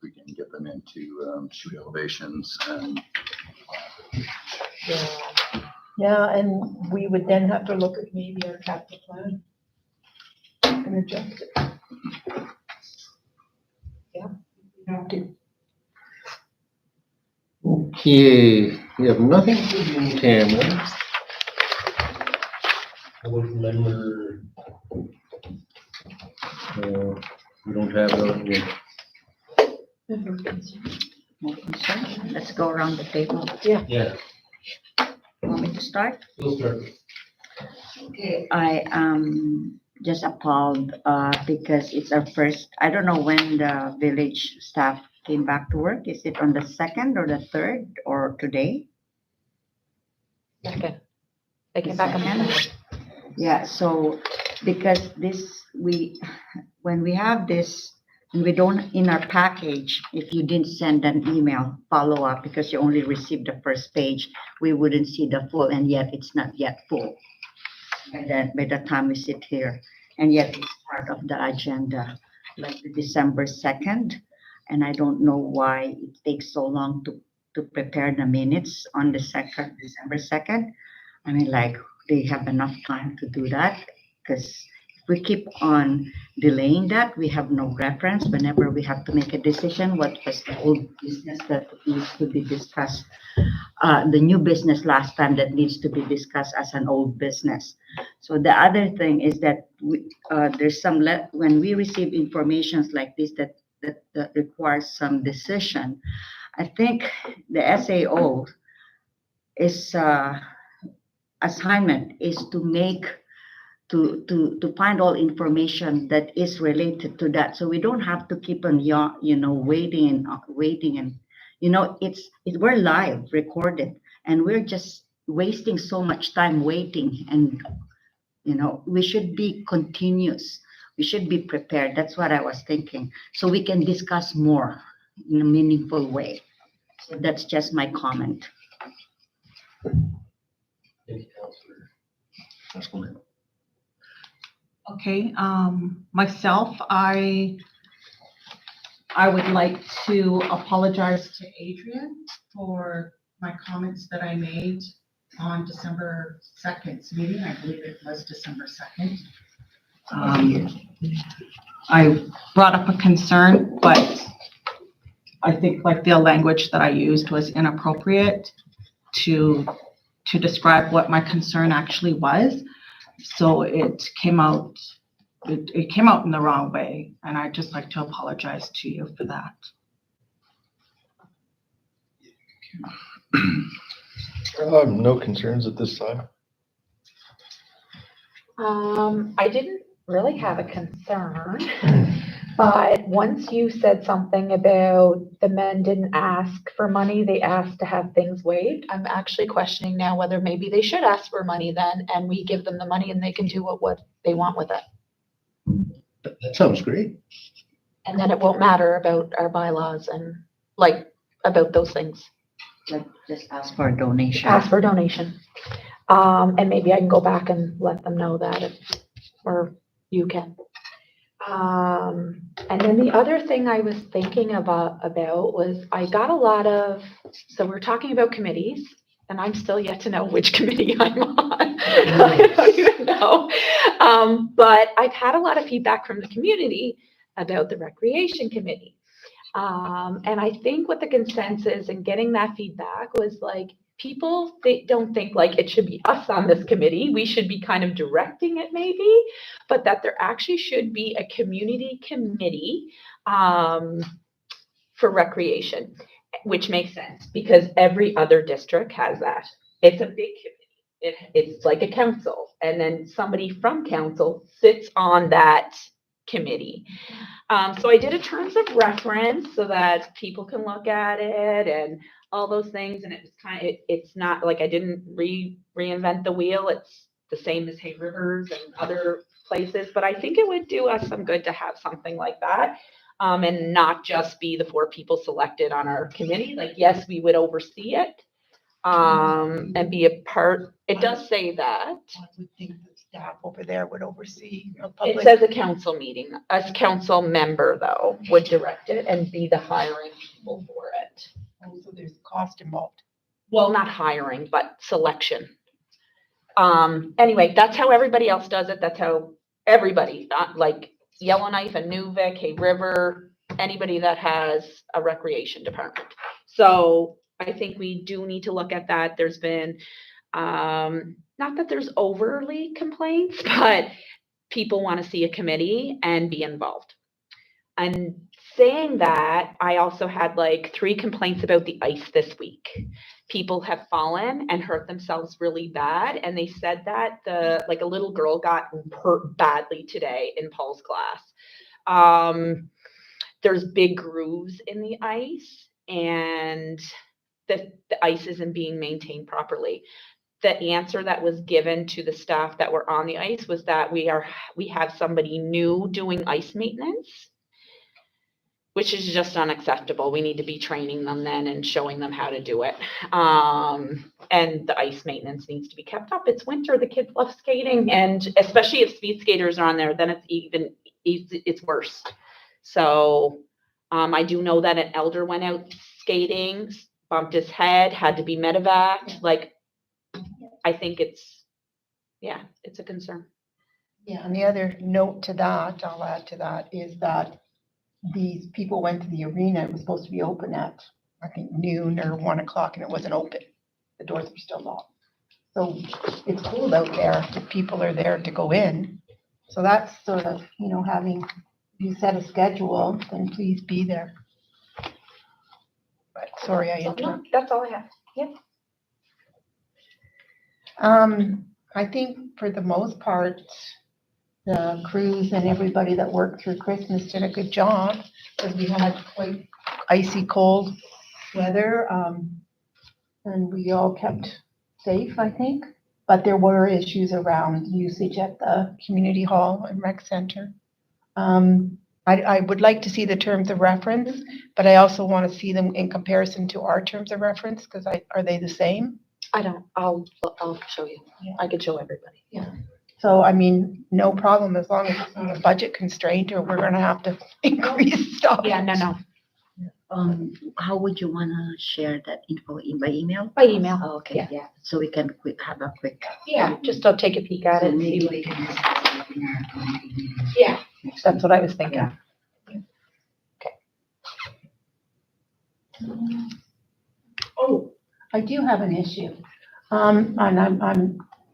we can get them into shoot elevations and
Yeah.
Yeah, and we would then have to look at maybe our capital plan and adjust it.
Yeah.
We have to.
Okay, we have nothing to do in camera. How about member? We don't have a,
More concern? Let's go around the table.
yeah,
Want me to start?
we'll start.
Okay, I just appalled because it's our first, I don't know when the village staff came back to work. Is it on the 2nd or the 3rd or today?
Second. They came back on the second.
Yeah, so because when we have this, and we don't, in our package, if you didn't send an email follow-up because you only received the first page, we wouldn't see the full, and yet it's not yet full. And by the time we sit here, and yet it's part of the agenda, like the December 2nd, and I don't know why it takes so long to prepare the minutes on the December 2nd. I mean, like, they have enough time to do that, because if we keep on delaying that, we have no reference whenever we have to make a decision. What was the old business that needs to be discussed? The new business last time that needs to be discussed as an old business. So the other thing is that there's some, when we receive informations like this that requires some decision, I think the SAO is assignment is to make to find all information that is related to that, so we don't have to keep on waiting and we're live recorded and we're just wasting so much time waiting, and we should be continuous, we should be prepared. That's what I was thinking, so we can discuss more in a meaningful way. So that's just my comment.
Okay, myself, I would like to apologize to Adrian for my comments that I made on December 2nd's meeting. I believe it was December 2nd. I brought up a concern, but I think like the language that I used was inappropriate to describe what my concern actually was. So it came out in the wrong way, and I'd just like to apologize to you for that.
No concerns at this time.
I didn't really have a concern, but once you said something about the men didn't ask for money, they asked to have things waived. I'm actually questioning now whether maybe they should ask for money then, and we give them the money and they can do what they want with it.
That sounds great.
And then it won't matter about our bylaws and like about those things.
Like, just ask for a donation.
Ask for donation. And maybe I can go back and let them know that, or you can. And then the other thing I was thinking about was I got a lot of, so we're talking about committees, and I'm still yet to know which committee I'm on. I don't even know. But I've had a lot of feedback from the community about the recreation committee. And I think what the consensus and getting that feedback was like, people, they don't think like it should be us on this committee. We should be kind of directing it maybe, but that there actually should be a community committee for recreation, which makes sense because every other district has that. It's a big committee. It's like a council, and then somebody from council sits on that committee. So I did a terms of reference so that people can look at it and all those things. And it was it's not like I didn't reinvent the wheel. It's the same as Hay Rivers and other places, but I think it would do us some good to have something like that. And not just be the 4 people selected on our committee. Like, yes, we would oversee it, and be a part. It does say that.
I would think the staff over there would oversee.
It says a council meeting. A council member, though, would direct it and be the hiring people for it.
So there's cost involved.
Well, not hiring, but selection. Anyway, that's how everybody else does it. That's how everybody, not like Yellowknife and Newvik, Hay River, anybody that has a recreation department. So I think we do need to look at that. There's been, not that there's overly complaints, but people want to see a committee and be involved. And saying that, I also had like 3 complaints about the ice this week. People have fallen and hurt themselves really bad. And they said that a little girl got hurt badly today in Paul's class. There's big grooves in the ice, and the ice isn't being maintained properly. The answer that was given to the staff that were on the ice was that we have somebody new doing ice maintenance, which is just unacceptable. We need to be training them then and showing them how to do it. And the ice maintenance needs to be kept up. It's winter, the kids love skating, and especially if speed skaters are on there, then it's worse. So I do know that an elder went out skating, bumped his head, had to be medevaced. Like, I think it's a concern.
Yeah, and the other note to that, I'll add to that, is that these people went to the arena. It was supposed to be open at, I think, noon or 1 o'clock, and it wasn't open. The doors were still locked. So it's cold out there. The people are there to go in. So that's sort of, having, if you set a schedule, then please be there. But sorry, I interrupted.
No, that's all I have. Yeah.
I think for the most part, the crews and everybody that worked through Christmas did a good job, because we had quite icy cold weather, and we all kept safe, I think. But there were issues around usage at the community hall and rec center. I would like to see the terms of reference, but I also want to see them in comparison to our terms of reference, because are they the same?
I don't, I'll show you.
Yeah.
I could show everybody.
Yeah. So, I mean, no problem, as long as it's not a budget constraint or we're gonna have to increase stuff.
Yeah, no.
How would you want to share that info by email?
By email.
Oh, okay, yeah. So we can have a quick.
Yeah, just I'll take a peek at
So
it and
maybe
see.
we can discuss it in our community.
Yeah, that's what I was thinking.
Yeah.
Oh, I do have an issue. And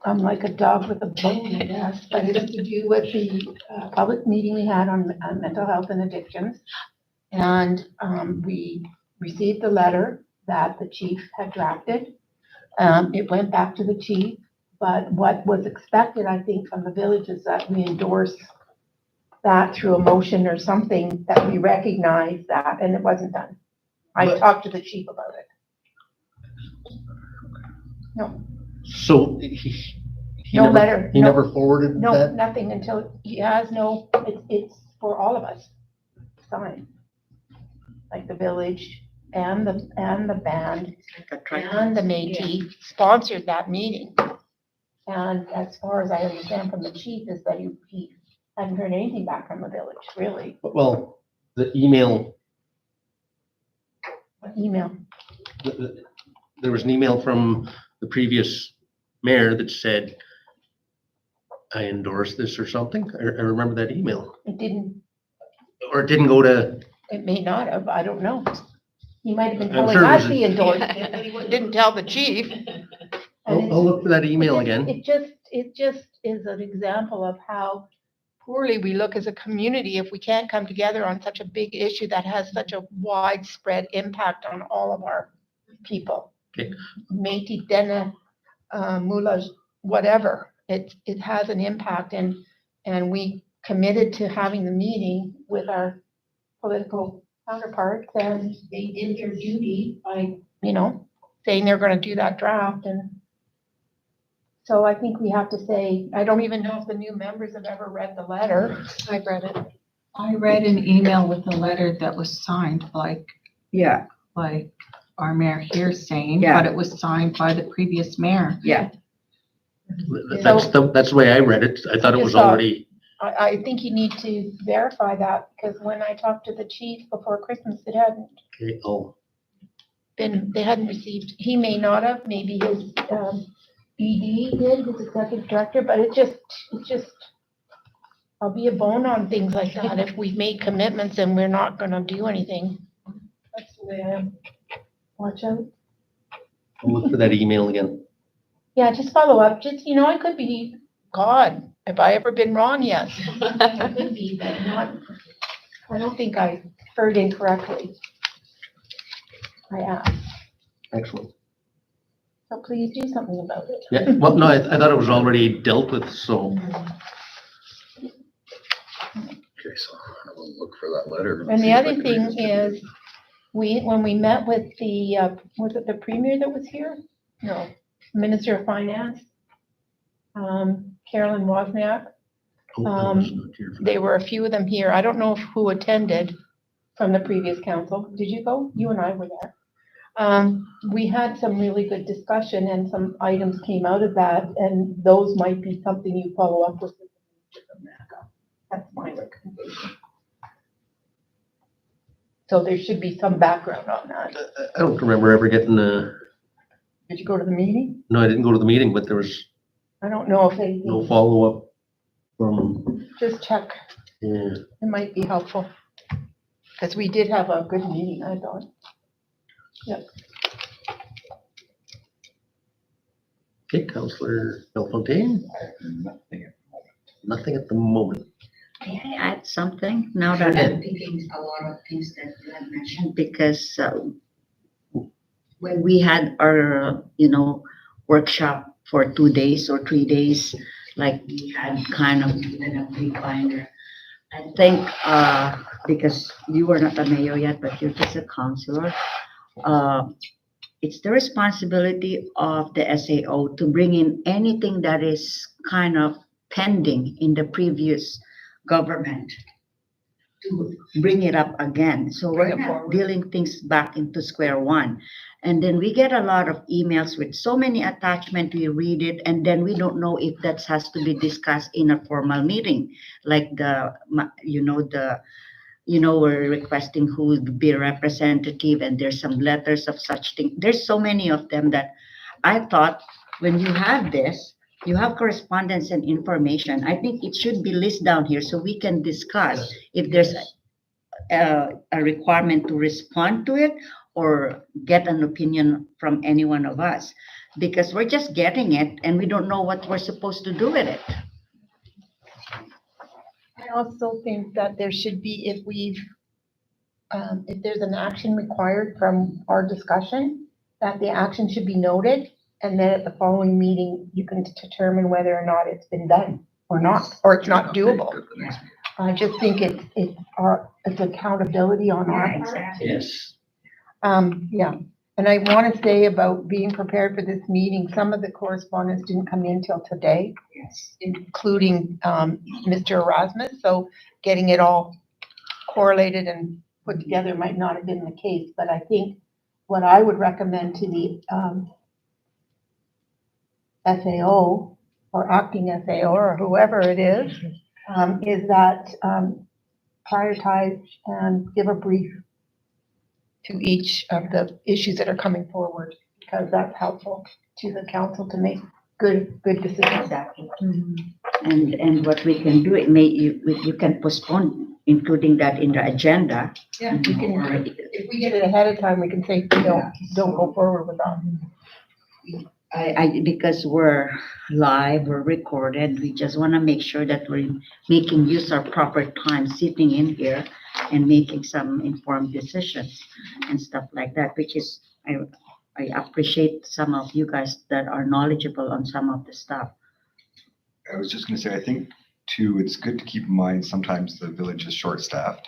I'm like a dog with a bone, I guess, but it's to do with the public meeting we had on mental health and addictions. And we received the letter that the chief had drafted. It went back to the chief, but what was expected, I think, from the village is that we endorse that through a motion or something, that we recognize that, and it wasn't done. I
But-
talked to the chief about it.
So he
No
never,
letter,
he
no.
never forwarded
No,
that?
nothing until he has no, it's for all of us to sign. Like the village and the band and the Métis sponsored that meeting. And as far as I understand from the chief is that he hadn't heard anything back from the village, really.
Well, the email,
Email.
there was an email from the previous mayor that said, I endorse this or something. I remember that email.
It didn't,
Or it didn't go to,
it may not have, I don't know. He might have been
I'm
telling
sure it
us
was-
he endorsed it, but he didn't tell the chief. And
I'll look for that email again.
It just is an example of how poorly we look as a community if we can't come together on such a big issue that has such a widespread impact on all of our people.
Okay.
Métis, Dene, Mulaj, whatever, it has an impact, and we committed to having the meeting with our political counterparts, and they did their duty by, saying they're gonna do that draft, and so I think we have to say, I don't even know if the new members have ever read the letter.
I've read it. I read an email with a letter that was signed
Yeah,
by our mayor here saying,
Yeah.
but it was signed by the previous mayor.
yeah.
That's the way I read it. I thought it was
Just thought-
already,
I think you need to verify that, because when I talked to the chief before Christmas, it hadn't
okay, oh,
they hadn't received, he may not have, maybe his, ED did, his executive director, but it just, I'll be a bone on things like that if we've made commitments and we're not gonna do anything. That's the way I am. Watch out.
I'll look for that email again.
Yeah, just follow up, I could be, God, have I ever been wrong? Yes. I could be, but not, I don't think I heard incorrectly. I asked,
Excellent.
so please do something about it.
Yeah, well, no, I thought it was already dealt with, so,
Okay, so I will look for that letter.
And
see
the
if I
other
can
thing
read it.
is, when we met with the, was it the premier that was here? No, Minister of Finance, Carolyn Wozniak.
oh, I was not here for that.
There were a few of them here. I don't know who attended from the previous council. Did you go? You and I were there. We had some really good discussion and some items came out of that, and those might be something you follow up with. That's my recommendation. So there should be some background on that.
I don't remember ever getting
Did you go to the meeting?
no, I didn't go to the meeting, but there was
I don't know if
no
anything,
follow-up from,
just check.
yeah.
It might be helpful. Because we did have a good meeting, I thought.
Okay, Councillor Bellefontaine, nothing at the moment.
May I add something now that I'm thinking a lot of things that you had mentioned, because when we had our, workshop for 2 days or 3 days, like we had kind of given a pre-binder. I think, because you were not a mayor yet, but you're just a councillor, it's the responsibility of the SAO to bring in anything that is kind of pending in the previous government, to bring it up again. So we're not dealing things back into square one. And then we get a lot of emails with so many attachments, we read it, and then we don't know if that has to be discussed in a formal meeting, like we're requesting who would be a representative, and there's some letters of such thing. There's so many of them that I thought when you have this, you have correspondence and information. I think it should be listed down here so we can discuss if there's a requirement to respond to it, or get an opinion from any one of us, because we're just getting it and we don't know what we're supposed to do with it.
I also think that there should be, if there's an action required from our discussion, that the action should be noted, and then at the following meeting, you can determine whether or not it's been done or not, or it's not doable. I just think it's accountability on our part.
Yes.
Yeah, and I want to say about being prepared for this meeting, some of the correspondence didn't come in till today,
Yes.
including Mr. Erasmus, so getting it all correlated and put together might not have been the case, but I think what I would recommend to the SAO or acting SAO or whoever it is that prioritize and give a brief to each of the issues that are coming forward, because that's helpful to the council to make good decisions.
Exactly. And what we can do, you can postpone including that in the agenda.
Yeah, we can, if we get it ahead of time, we can say, don't go forward with that.
Because we're live, we're recorded, we just want to make sure that we're making use of proper time sitting in here and making some informed decisions and stuff like that, which is, I appreciate some of you guys that are knowledgeable on some of the stuff.
I was just gonna say, I think too, it's good to keep in mind, sometimes the village is short-staffed,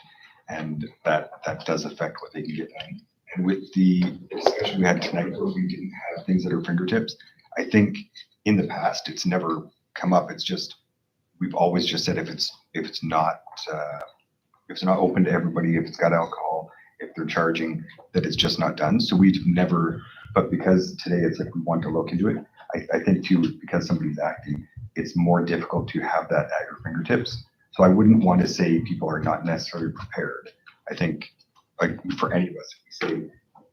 and that does affect what they can get done. And with the discussion we had tonight, where we didn't have things at our fingertips, I think in the past, it's never come up. It's just, we've always just said if it's not open to everybody, if it's got alcohol, if they're charging, that it's just not done. So we've never, but because today it's like we want to look into it, I think too, because somebody's acting, it's more difficult to have that at your fingertips. So I wouldn't want to say people are not necessarily prepared. I think, like for any of us, if we say,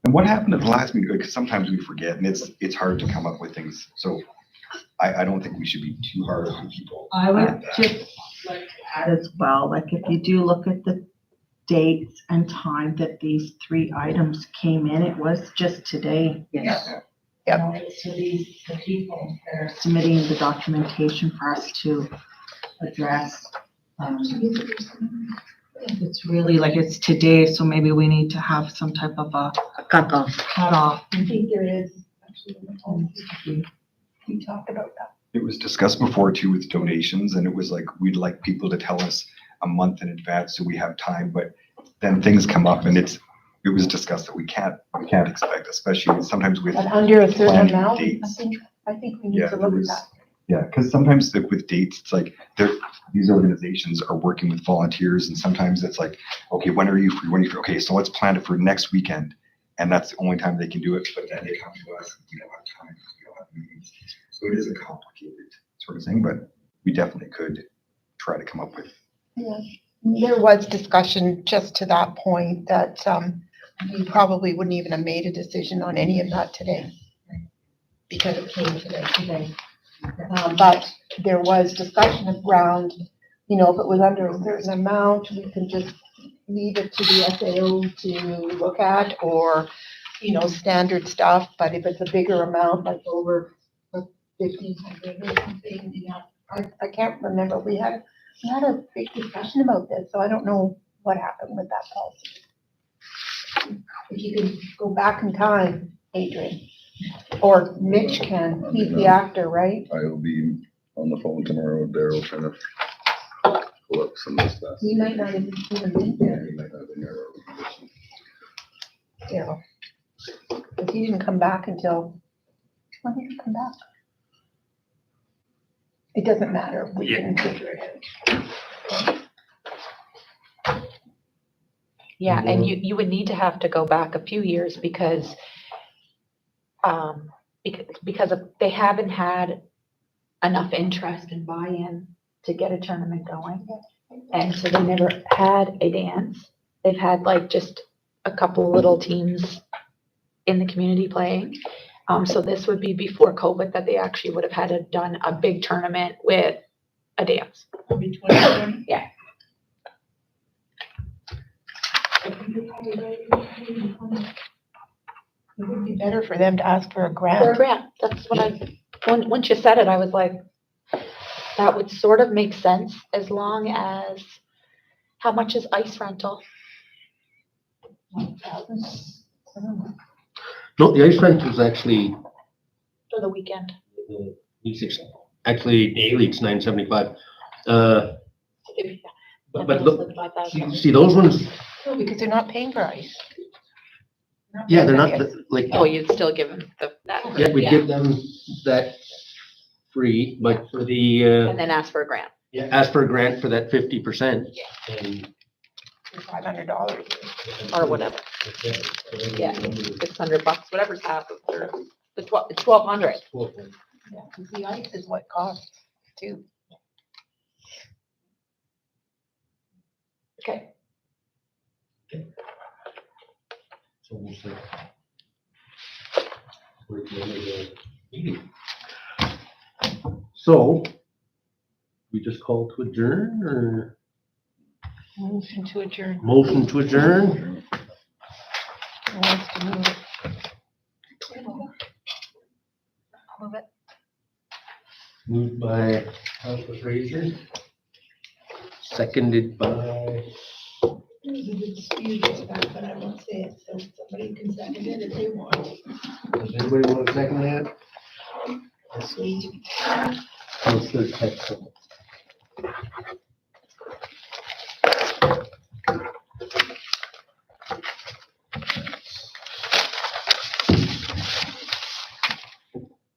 and what happened at the last meeting? Because sometimes we forget, and it's hard to come up with things. So I don't think we should be too hard on people.
I would just like to add as well, like if you do look at the dates and time that these 3 items came in, it was just today.
Yes.
Yep.
You know, it's to the people that are submitting the documentation for us to address. It's really like it's today, so maybe we need to have some type of a
Cutoff.
cutoff.
I think there is actually, we talked about that.
It was discussed before too with donations, and it was like, we'd like people to tell us a month in advance so we have time, but then things come up and it was discussed that we can't expect, especially sometimes with
But under a certain
planning
amount,
dates.
I think we need
Yeah,
to
there
look at
was-
that.
Yeah, because sometimes with dates, it's like these organizations are working with volunteers, and sometimes it's like, okay, when are you free? When are you free? Okay, so let's plan it for next weekend, and that's the only time they can do it. But then they come to us, we don't have time, we don't have meetings. So it is a complicated sort of thing, but we definitely could try to come up with.
Yeah. There was discussion just to that point that we probably wouldn't even have made a decision on any of that today because it came today. But there was discussion around, if it was under a certain amount, we can just leave it to the SAO to look at, or, standard stuff. But if it's a bigger amount, like over 1,500 or something, I can't remember. We had a big discussion about this, so I don't know what happened with that policy. If you could go back in time, Adrian, or Mitch can, he's the actor, right?
I will be on the phone tomorrow with Daryl trying to pull up some of this stuff.
He might not even be there,
He might not have been there.
Because he didn't come back until, when did he come back? It doesn't matter, we can figure it out.
Yeah, and you would need to have to go back a few years because they haven't had enough interest and buy-in to get a tournament going. And so they never had a dance. They've had like just a couple little teams in the community playing. So this would be before COVID that they actually would have had done a big tournament with a dance. Yeah.
It would be better for them to ask for a
For a
grant.
grant, that's what once you said it, I was like, that would sort of make sense as long as, how much is ice rental?
No, the ice rent was actually,
For the weekend.
actually daily, it's $9.75. But
Nothing
look,
less than 5,000.
see those ones,
No, because they're not paying for ice.
yeah, they're not,
paying for the ice.
like,
Oh, you'd still give them that.
yeah, we give them that free, but for the,
And then ask for a grant.
yeah, ask for a grant for that 50%. And
For $500.
Or whatever. Yeah, $600, whatever's half of their, it's 1,200.
Yeah, 'cause the ice is what costs too.
Okay.
So we'll see. We're at the end of the meeting. So, we just call to adjourn or
Motion to adjourn.
motion to adjourn?
Who wants to move it?
Move it.
Moved by Councilor Fraser. Seconded by,
There's a dispute about it, but I won't say it, so somebody can second it if they want.
does anybody want to second that? Councilor Texel.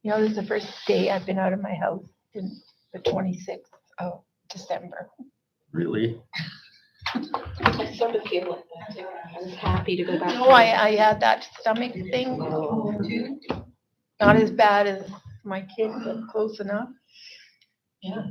You know, this is the first day I've been out of my house since the 26th of December.
Really?
I sort of feel like that too. I was happy to go back.
No, I had that stomach thing too. Not as bad as my kid, but close enough.
Yeah.